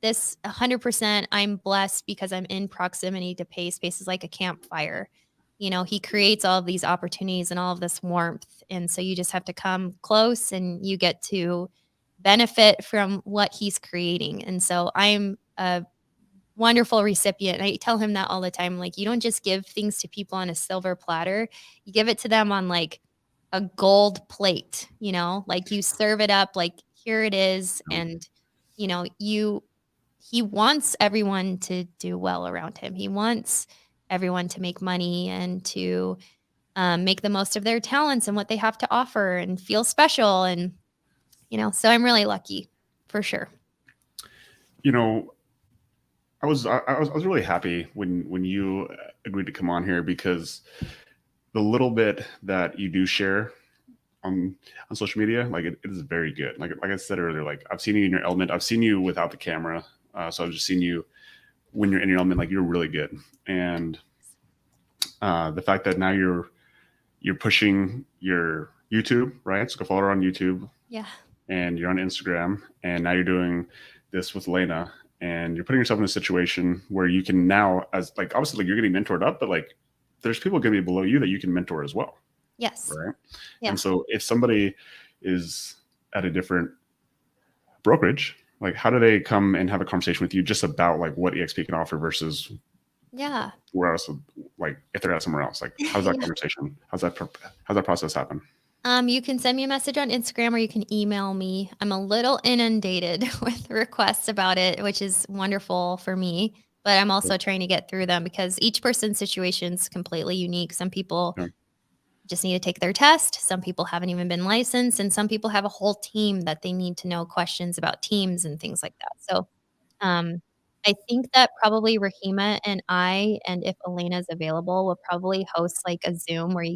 this 100%. I'm blessed because I'm in proximity to Pace. Pace is like a campfire. He creates all of these opportunities and all of this warmth. And so you just have to come close and you get to benefit from what he's creating. And so I'm a wonderful recipient. I tell him that all the time. Like, you don't just give things to people on a silver platter, you give it to them on like a gold plate, like you serve it up, like, here it is. And, he wants everyone to do well around him. He wants everyone to make money and to make the most of their talents and what they have to offer and feel special. And, so I'm really lucky for sure. I was really happy when you agreed to come on here, because the little bit that you do share on social media, like it is very good. Like I said earlier, like I've seen you in your element. I've seen you without the camera, so I've just seen you when you're in your element. Like, you're really good, and the fact that now you're pushing your YouTube, right? So go follow her on YouTube. Yeah. And you're on Instagram, and now you're doing this with Elena, and you're putting yourself in a situation where you can now, as like, obviously, like, you're getting mentored up, but like there's people going to be below you that you can mentor as well. Yes. Right. Yeah. And so if somebody is at a different brokerage, like, how do they come and have a conversation with you just about like what EXP can offer versus where else, like if they're at somewhere else? Like, how's that conversation? How's that process happen? You can send me a message on Instagram or you can email me. I'm a little inundated with requests about it, which is wonderful for me, but I'm also trying to get through them because each person's situation is completely unique. Some people just need to take their test. Some people haven't even been licensed, and some people have a whole team that they need to know questions about teams and things like that. So I think that probably Rahima and if Elena's available, will probably host like a Zoom where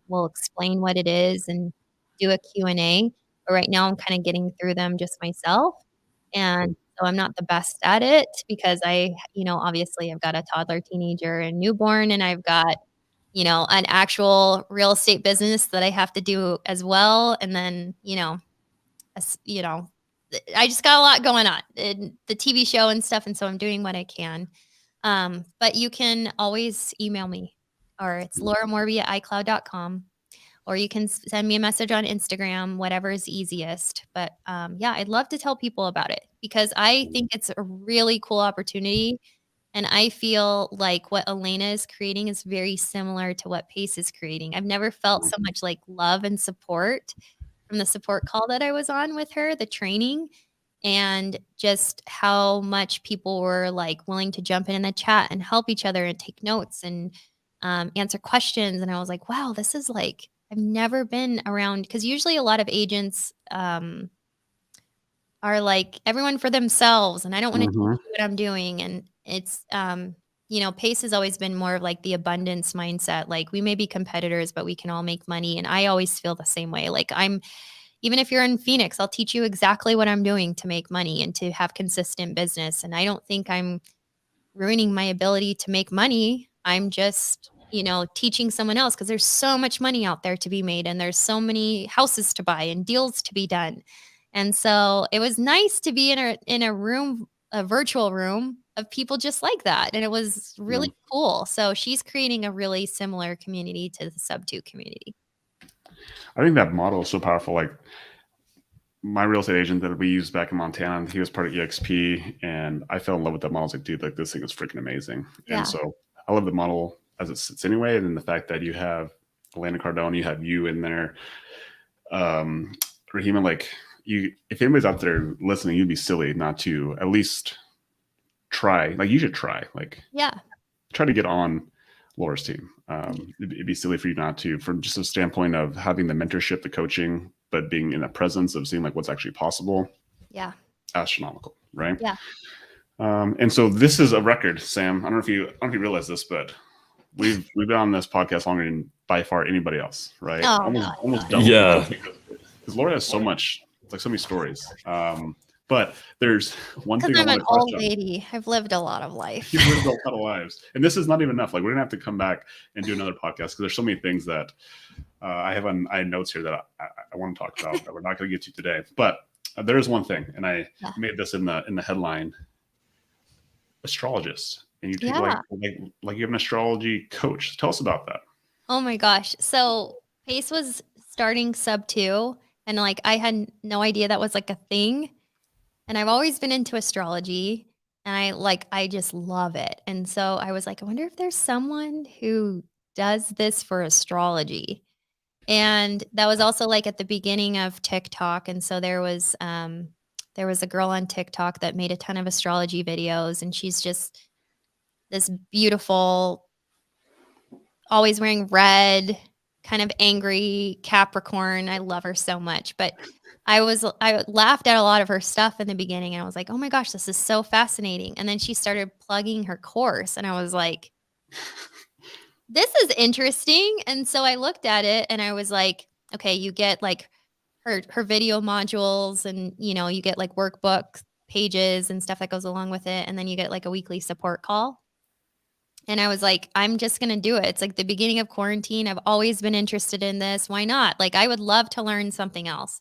we'll explain what it is and do a Q&A. But right now I'm kind of getting through them just myself. And so I'm not the best at it because obviously I've got a toddler, teenager, and newborn, and I've got, an actual real estate business that I have to do as well. And then, I just got a lot going on in the TV show and stuff. And so I'm doing what I can. But you can always email me, or it's Laura Morby at iCloud.com, or you can send me a message on Instagram, whatever is easiest. But I'd love to tell people about it because I think it's a really cool opportunity. And I feel like what Elena is creating is very similar to what Pace is creating. I've never felt so much like love and support from the support call that I was on with her, the training, and just how much people were like willing to jump in the chat and help each other and take notes and answer questions. And I was like, wow, this is like, I've never been around, because usually a lot of agents are like everyone for themselves, and I don't want to teach you what I'm doing. And it's, Pace has always been more of like the abundance mindset. Like, we may be competitors, but we can all make money. And I always feel the same way. Like, even if you're in Phoenix, I'll teach you exactly what I'm doing to make money and to have consistent business. And I don't think I'm ruining my ability to make money. I'm just, teaching someone else, because there's so much money out there to be made, and there's so many houses to buy and deals to be done. And so it was nice to be in a room, a virtual room of people just like that. And it was really cool. So she's creating a really similar community to the Sub-2 community. I think that model is so powerful. Like, my real estate agent that we used back in Montana, he was part of EXP, and I fell in love with that model. I was like, dude, like, this thing is freaking amazing. And so I love the model as it sits anyway. And then the fact that you have Elena Cardone, you have you in there, Rahima, like, if anybody's out there listening, you'd be silly not to at least try. Like, you should try. Like, try to get on Laura's team. It'd be silly for you not to, from just a standpoint of having the mentorship, the coaching, but being in the presence of seeing like what's actually possible. Yeah. Astronomical, right? Yeah. And so this is a record, Sam. I don't know if you realize this, but we've been on this podcast longer than by far anybody else, right? Oh, Almost double. Yeah. Because Laura has so much, like so many stories. But there's one thing Because I I'm want an to touch old on. lady. I've lived a lot of life. You've lived a lot of lives, and this is not even enough. Like we're gonna have to come back and do another podcast because there's so many things that I have notes here that I want to talk about that we're not going to get to today. But there is one thing, and I made this in the headline: astrologist, and you take like you have an astrology coach. Tell us about that. Oh my gosh! So Pace was starting sub 2, and like I had no idea that was like a thing. And I've always been into astrology, and I just love it. And so I was like, I wonder if there's someone who does this for astrology. And that was also like at the beginning of TikTok. And so there was a girl on TikTok that made a ton of astrology videos, and she's just this beautiful, always wearing red, kind of angry Capricorn. I love her so much. But I laughed at a lot of her stuff in the beginning, and I was like, oh my gosh, this is so fascinating. And then she started plugging her course, and I was like, this is interesting. And so I looked at it and I was like, okay, you get like her video modules, and you get like workbook pages and stuff that goes along with it. And then you get like a weekly support call. And I was like, I'm just going to do it. It's like the beginning of quarantine. I've always been interested in this. Why not? Like I would love to learn something else.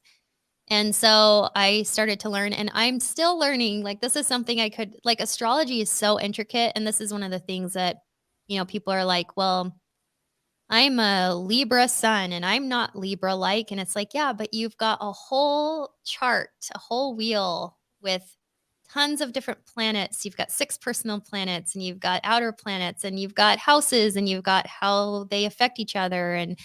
And so I started to learn, and I'm still learning. Like this is something like astrology is so intricate. And this is one of the things that, people are like, well, I'm a Libra sun and I'm not Libra like. And it's like, yeah, but you've got a whole chart, a whole wheel with tons of different planets. You've got 6 personal planets, and you've got outer planets, and you've got houses, and you've got how they affect each other, and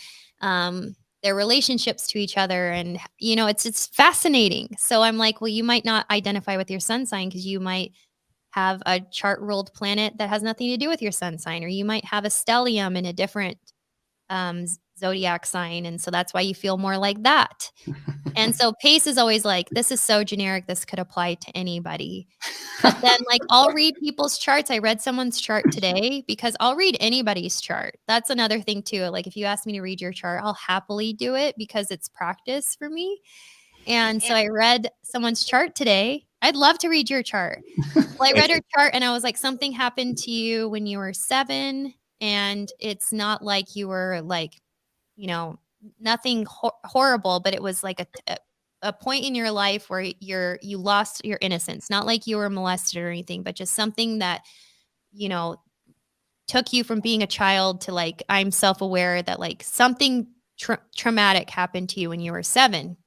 their relationships to each other. And, it's fascinating. So I'm like, well, you might not identify with your sun sign because you might have a chart ruled planet that has nothing to do with your sun sign, or you might have a stellium in a different zodiac sign. And so that's why you feel more like that. And so Pace is always like, this is so generic. This could apply to anybody. But then like, I'll read people's charts. I read someone's chart today because I'll read anybody's chart. That's another thing too. Like if you ask me to read your chart, I'll happily do it because it's practice for me. And so I read someone's chart today. I'd love to read your chart. Well, I read her chart and I was like, something happened to you when you were 7. And it's not like you were like, nothing horrible, but it was like a point in your life where you lost your innocence. Not like you were molested or anything, but just something that, took you from being a child to like, I'm self-aware that like something traumatic happened to you when you were 7.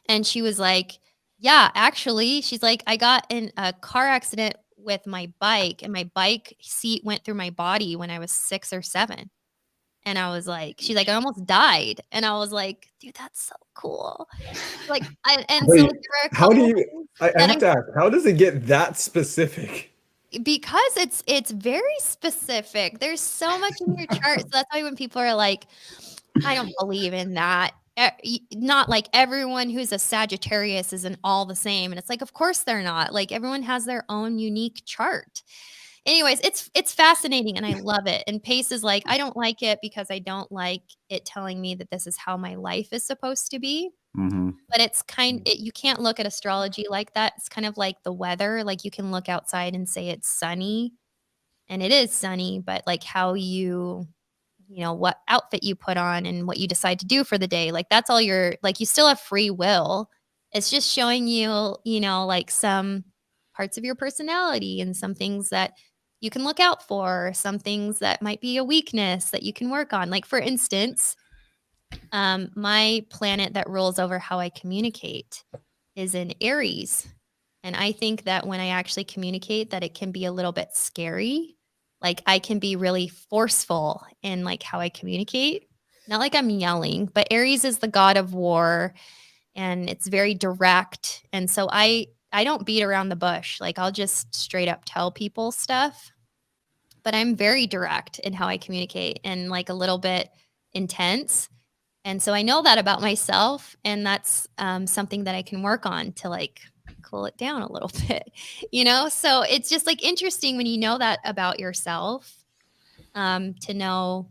And she was like, yeah, actually, she's like, I got in a car accident with my bike, and my bike seat went through my body when I was 6 or 7. And I was like, she's like, I almost died. And I was like, dude, that's so cool. Like, Wait, how do you, I have to ask, how does it get that specific? Because it's very specific. There's so much in your chart. So that's why when people are like, I don't believe in that. Not like everyone who's a Sagittarius isn't all the same. And it's like, of course they're not. Like everyone has their own unique chart. Anyways, it's fascinating and I love it. And Pace is like, I don't like it because I don't like it telling me that this is how my life is supposed to be. Mm-hmm. But it's you can't look at astrology like that. It's kind of like the weather. Like you can look outside and say it's sunny, and it is sunny, but like how what outfit you put on and what you decide to do for the day, like that's all you still have free will. It's just showing you, like some parts of your personality and some things that you can look out for, some things that might be a weakness that you can work on. Like for instance, my planet that rules over how I communicate is in Aries. And I think that when I actually communicate, that it can be a little bit scary. Like I can be really forceful in like how I communicate. Not like I'm yelling, but Aries is the god of war and it's very direct. And so I don't beat around the bush. Like I'll just straight up tell people stuff. but I'm very direct in how I communicate and like a little bit intense. And so I know that about myself, and that's something that I can work on to like cool it down a little bit, So it's just like interesting when you know that about yourself, to know,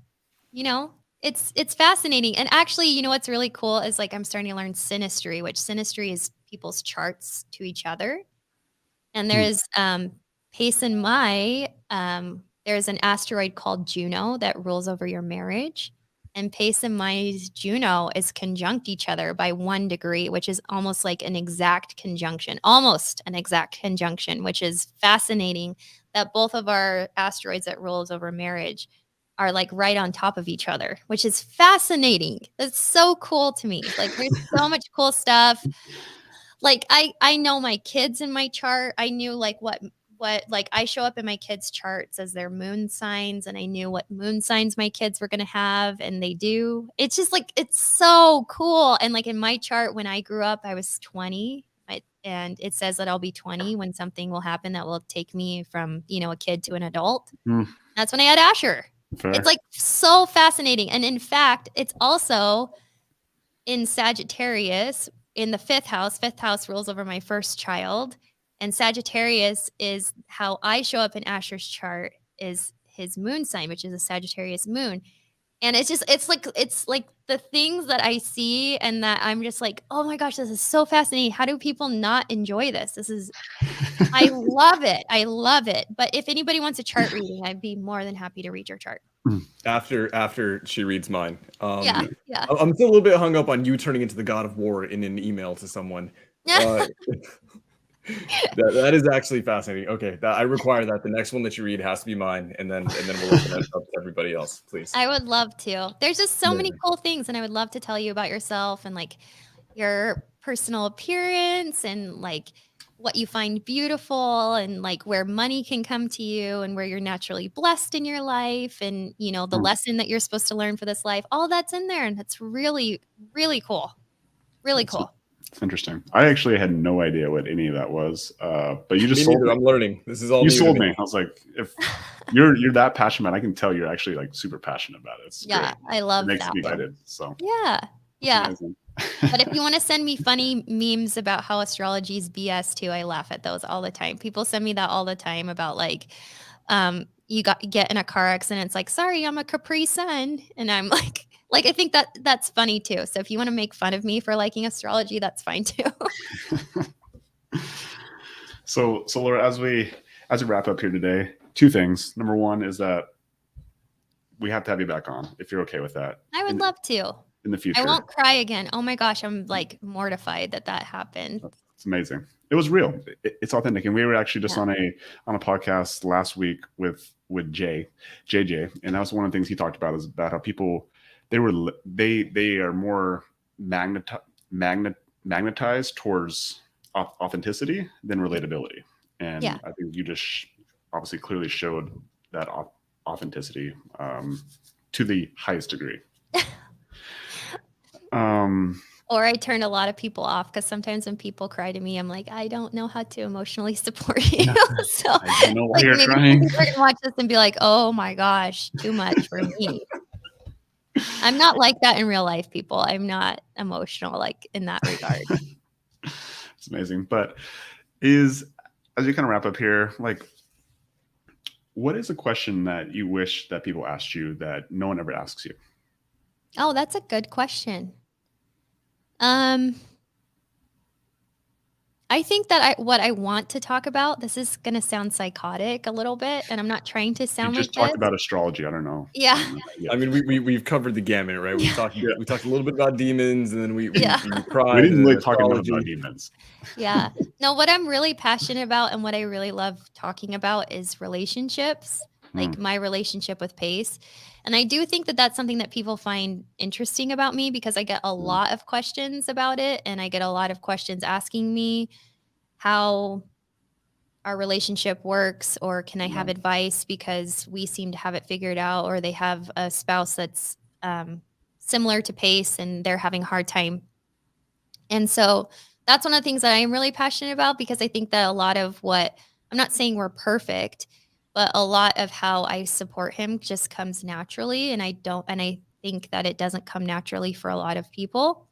it's fascinating. And actually, what's really cool is like I'm starting to learn synastry, which synastry is people's charts to each other. And there's Pace and Mai. There's an asteroid called Juno that rules over your marriage. And Pace and Mai's Juno is conjunct each other by 1 degree, which is almost like an exact conjunction, which is fascinating that both of our asteroids that rules over marriage are like right on top of each other, which is fascinating. That's so cool to me. Like there's so much cool stuff. Like I know my kids in my chart. I knew like what like I show up in my kids' charts as their moon signs, and I knew what moon signs my kids were going to have, and they do. It's just like it's so cool. And like in my chart when I grew up, I was 20, and it says that I'll be 20 when something will happen that will take me from, a kid to an adult. That's when I had Asher. Fair. It's like so fascinating. And in fact, it's also in Sagittarius in the 5th house. 5th house rules over my first child. And Sagittarius is how I show up in Asher's chart, is his moon sign, which is a Sagittarius moon. And it's like the things that I see and that I'm just like, oh my gosh, this is so fascinating. How do people not enjoy this? I love it. I love it. But if anybody wants a chart reading, I'd be more than happy to read your chart. After she reads mine. Yeah. I'm still a little bit hung up on you turning into the god of war in an email to someone. That is actually fascinating. Okay, I require that the next one that you read has to be mine, and then we'll open it up to everybody else, please. I would love to. There's just so many cool things, and I would love to tell you about yourself and like your personal appearance and like what you find beautiful and like where money can come to you and where you're naturally blessed in your life and the lesson that you're supposed to learn for this life. All that's in there, and it's really, really cool. Really cool. It's interesting. I actually had no idea what any of that was, but you just sold me. I'm learning. This is all you sold me. I was like, if you're that passionate, I can tell you're actually like super passionate about it. It's great. I love that. It makes me excited. So yeah. But if you want to send me funny memes about how astrology is BS too, I laugh at those all the time. People send me that all the time about like, you get in a car accident. It's like, sorry, I'm a Capri Sun, and I'm like I think that's funny too. So if you want to make fun of me for liking astrology, that's fine too. So Laura, as we wrap up here today, 2 things. Number 1 is that we have to have you back on if you're okay with that. I would love to. In the future. I won't cry again. Oh my gosh, I'm like mortified that happened. It's amazing. It was real. It's authentic. And we were actually just on a podcast last week with JJ, and that was one of the things he talked about, is about how people they are more magnetized towards authenticity than relatability. And I think you just obviously clearly showed that authenticity to the highest degree. Or I turn a lot of people off, because sometimes when people cry to me, I'm like, I don't know how to emotionally support you. So I don't know why you're maybe crying. people are gonna watch this and be like, oh my gosh, too much for me. I'm not like that in real life, people. I'm not emotional like in that regard. It's amazing. But as you kind of wrap up here, like, what is a question that you wish that people asked you that no one ever asks you? Oh, that's a good question. I think that what I want to talk about, this is going to sound psychotic a little bit, and I'm not trying to sound you just like talked about astrology. I don't know. Yeah. I mean, we've covered the gamut, right? We talked a little bit about demons, and then we cried. We didn't really talk about demons. Yeah. No, what I'm really passionate about and what I really love talking about is relationships, like my relationship with Pace. And I do think that that's something that people find interesting about me, because I get a lot of questions about it, and I get a lot of questions asking me how our relationship works, or can I have advice because we seem to have it figured out, or they have a spouse that's similar to Pace and they're having a hard time. And so that's one of the things that I am really passionate about, because I think that a lot of I'm not saying we're perfect, but a lot of how I support him just comes naturally. And I think that it doesn't come naturally for a lot of people.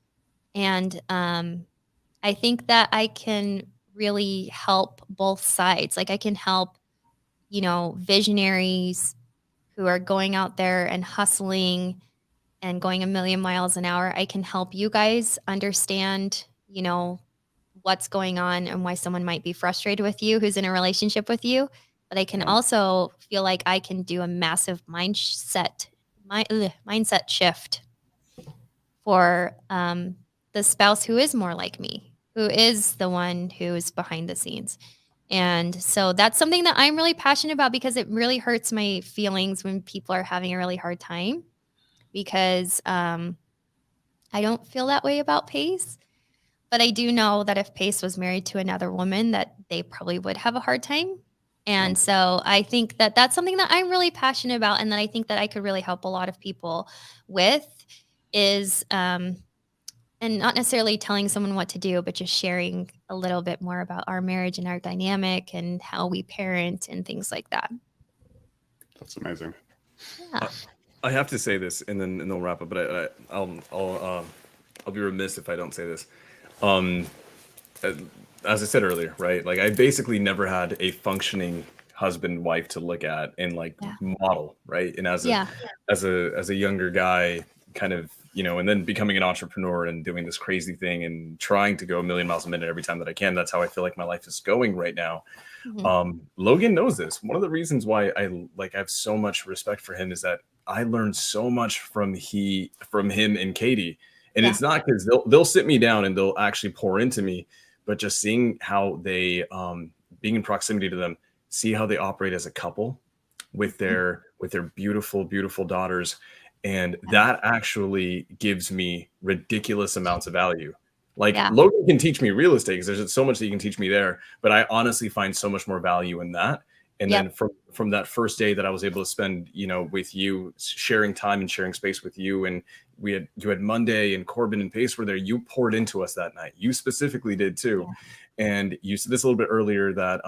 And I think that I can really help both sides. Like I can help, visionaries who are going out there and hustling and going a million miles an hour. I can help you guys understand, what's going on and why someone might be frustrated with you who's in a relationship with you. But I can also feel like I can do a massive mindset shift for the spouse who is more like me, who is the one who is behind the scenes. And so that's something that I'm really passionate about because it really hurts my feelings when people are having a really hard time because I don't feel that way about Pace. But I do know that if Pace was married to another woman, that they probably would have a hard time. And so I think that that's something that I'm really passionate about and that I think that I could really help a lot of people with is, and not necessarily telling someone what to do, but just sharing a little bit more about our marriage and our dynamic and how we parent and things like that. That's amazing. Yeah. I have to say this, and then we'll wrap up. But I'll be remiss if I don't say this. As I said earlier, right? Like I basically never had a functioning husband wife to look at and like model, right? And as a younger guy, kind of, and then becoming an entrepreneur and doing this crazy thing and trying to go a million miles a minute every time that I can. That's how I feel like my life is going right now. Mm-hmm. Logan knows this. One of the reasons why I have so much respect for him is that I learned so much from him and Katie. And it's not because they'll sit me down and they'll actually pour into me, but just seeing how they, being in proximity to them, see how they operate as a couple with their beautiful, beautiful daughters. And that actually gives me ridiculous amounts of value. Like Logan can teach me real estate because there's so much that he can teach me there, but I honestly find so much more value in that. And then from that first day that I was able to spend, with you, sharing time and sharing space with you, and you had Monday and Corbin and Pace were there. You poured into us that night. You specifically did too. Yeah. And you said this a little bit earlier that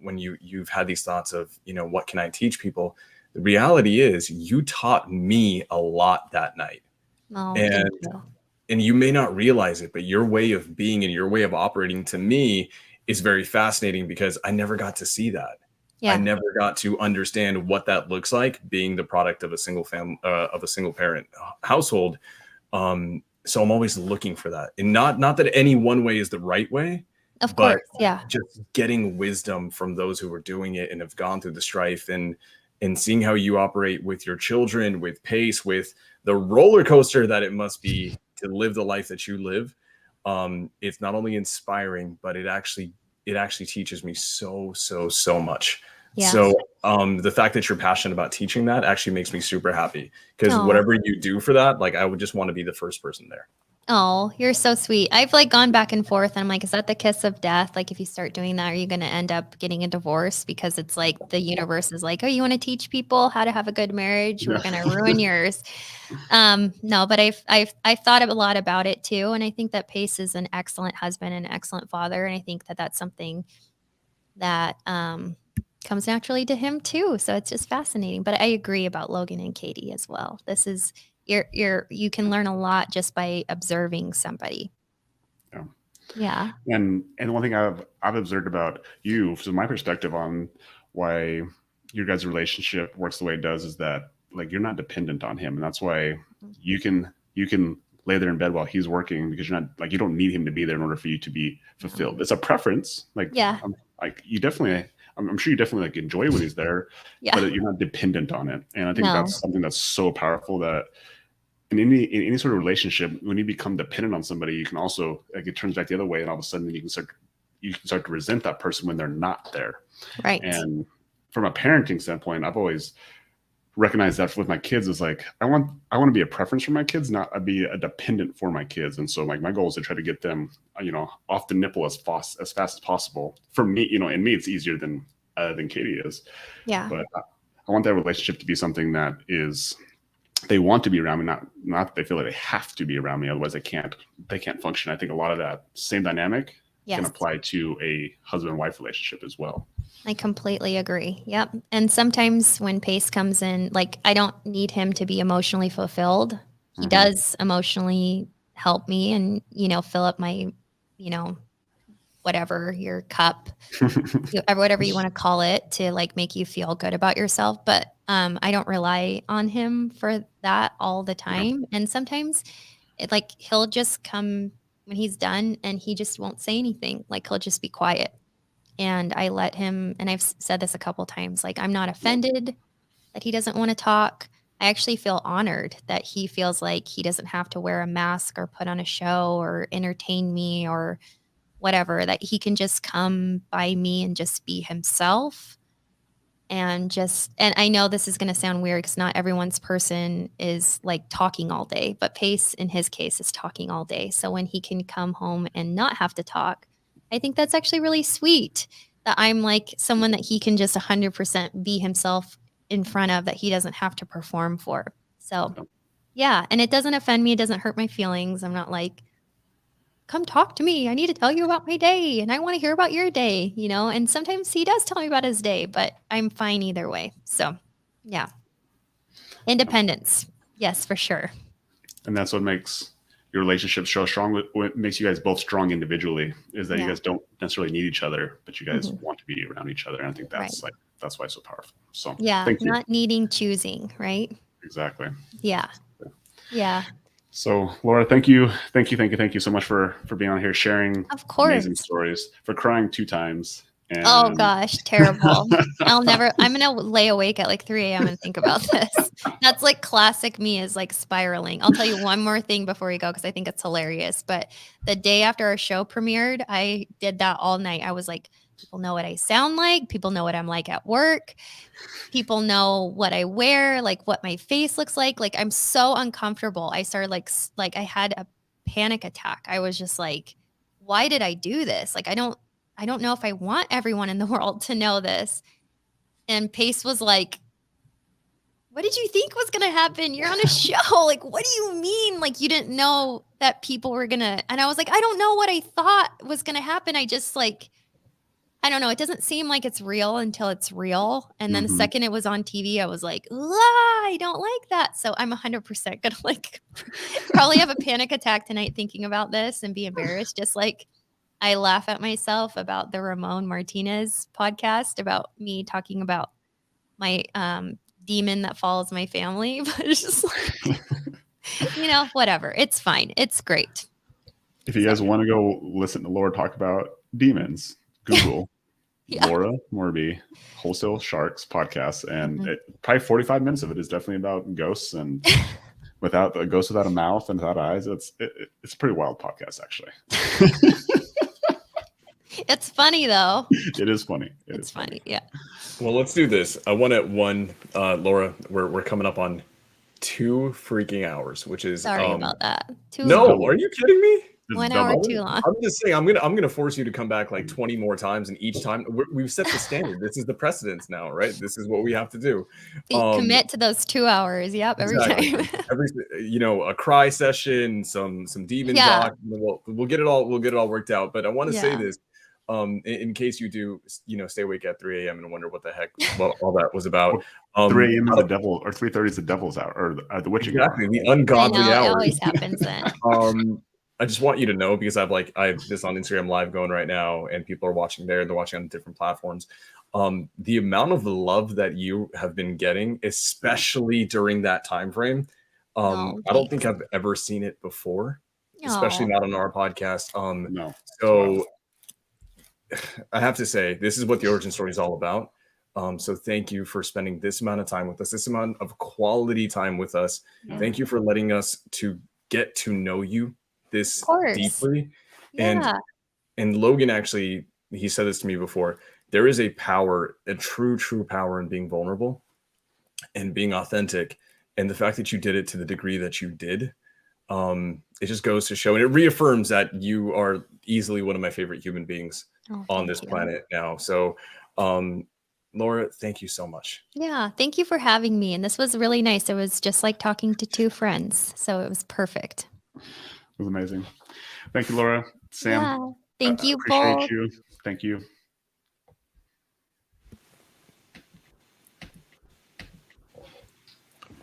when you've had these thoughts of, what can I teach people? The reality is you taught me a lot that night. Oh, thank you. And you may not realize it, but your way of being and your way of operating to me is very fascinating because I never got to see that. Yeah. I never got to understand what that looks like being the product of a single parent household. So I'm always looking for that, and not that any one way is the right way, of course, just getting wisdom from those who are doing it and have gone through the strife and seeing how you operate with your children, with Pace, with the roller coaster that it must be to live the life that you live. It's not only inspiring, but it actually teaches me so much. Yeah. So the fact that you're passionate about teaching that actually makes me super happy because whatever you do for that, like I would just want to be the first person there. Oh, you're so sweet. I've gone back and forth and I'm like, is that the kiss of death? Like if you start doing that, are you going to end up getting a divorce? Because it's like the universe is like, oh, you want to teach people how to have a good marriage? We're going to ruin yours. No, but I've thought a lot about it too. And I think that Pace is an excellent husband and an excellent father. And I think that that's something that comes naturally to him too. So it's just fascinating. But I agree about Logan and Katie as well. This is you can learn a lot just by observing somebody. Yeah. And one thing I've observed about you, from my perspective on why your guys' relationship works the way it does, is that you're not dependent on him, and that's why you can lay there in bed while he's working because you're not you don't need him to be there in order for you to be fulfilled. It's a preference. You definitely. I'm sure you definitely enjoy when he's there, but you're not dependent on it. And I think that's something that's so powerful that in any sort of relationship, when you become dependent on somebody, you can also it turns back the other way, and all of a sudden you can start to resent that person when they're not there. Right. And from a parenting standpoint, I've always recognized that with my kids is I want to be a preference for my kids, not be a dependent for my kids. And so my goal is to try to get them, off the nipple as fast as possible. For me, in me, it's easier than Katie is. Yeah. But I want that relationship to be something that is, they want to be around me, not that they feel like they have to be around me. Otherwise they can't function. I think a lot of that same dynamic can apply to a husband and wife relationship as well. I completely agree. Yep. And sometimes when Pace comes in, like I don't need him to be emotionally fulfilled. He does emotionally help me and, fill up my, you know, whatever your cup, whatever you want to call it, to like make you feel good about yourself. But I don't rely on him for that all the time. And sometimes he'll just come when he's done and he just won't say anything. Like he'll just be quiet. And I let him, and I've said this a couple times, like I'm not offended that he doesn't want to talk. I actually feel honored that he feels like he doesn't have to wear a mask or put on a show or entertain me or whatever, that he can just come by me and just be himself. And I know this is going to sound weird because not everyone's person is like talking all day, but Pace in his case is talking all day. So when he can come home and not have to talk, I think that's actually really sweet that I'm like someone that he can just 100% be himself in front of, that he doesn't have to perform for. So yeah. And it doesn't offend me. It doesn't hurt my feelings. I'm not like, come talk to me. I need to tell you about my day and I want to hear about your day, and sometimes he does tell me about his day, but I'm fine either way. So yeah. Independence. Yes, for sure. And that's what makes your relationship so strong. What makes you guys both strong individually is that you guys don't necessarily need each other, but you guys want to be around each other. And I think that's that's why it's so powerful. So yeah, thank you. Not needing choosing, right? Exactly. Yeah. Yeah. So Laura, thank you so much for being on here, sharing amazing stories, for crying 2 times. And oh gosh, terrible. I'm gonna lay awake at like 3 a.m. and think about this. That's like classic me, is like spiraling. I'll tell you one more thing before we go, because I think it's hilarious. But the day after our show premiered, I did that all night. I was like, people know what I sound like. People know what I'm like at work. People know what I wear, like what my face looks like. Like I'm so uncomfortable. I started like I had a panic attack. I was just like, why did I do this? Like I don't know if I want everyone in the world to know this. And Pace was like, what did you think was going to happen? You're on a show. Like, what do you mean? Like, you didn't know that people were going to, and I was like, I don't know what I thought was going to happen. I just like, I don't know. It doesn't seem like it's real until it's real. And then the second it was on TV, I was like, I don't like that. So I'm 100% going to like probably have a panic attack tonight thinking about this and be embarrassed. Just like I laugh at myself about the Ramon Martinez podcast about me talking about my demon that follows my family. But it's just like, whatever. It's fine. It's great. If you guys want to go listen to Laura talk about demons, Google Laura Morby Wholesale Sharks podcast, and probably 45 minutes of it is definitely about ghosts and without a mouth and without eyes. It's a pretty wild podcast, actually. It's funny though. It is funny. It's funny. Yeah. Well, let's do this. I want at one, Laura. We're coming up on 2 freaking hours, which is sorry about that. No, are you kidding me? 1 hour too long. I'm just saying, I'm gonna force you to come back like 20 more times, and each time we've set the standard. This is the precedence now, right? This is what we have to do. Commit to those 2 hours. Yep, every time. A cry session, some demon talk. We'll get it all worked out. But I want to say this, in case you do, stay awake at 3 a.m. and wonder what the heck all that was about. 3 a.m. is the devil, or 3:30 is the devil's hour, or the witching hour. Exactly, the ungodly hour. It always happens then. I just want you to know, because I have this on Instagram Live going right now, and people are watching there. They're watching on different platforms. The amount of love that you have been getting, especially during that time frame, I don't think I've ever seen it before, especially not on our podcast. No. So I have to say, this is what the origin story is all about. So thank you for spending this amount of time with us, this amount of quality time with us. Thank you for letting us to get to know you this deeply. And Logan, actually, he said this to me before, there is a power, a true power in being vulnerable and being authentic. And the fact that you did it to the degree that you did, it just goes to show, and it reaffirms that you are easily one of my favorite human beings on this planet now. So Laura, thank you so much. Yeah, thank you for having me. And this was really nice. It was just like talking to 2 friends. So it was perfect. It was amazing. Thank you, Laura. Sam. Yeah. Thank you, appreciate Paul. you. Thank you.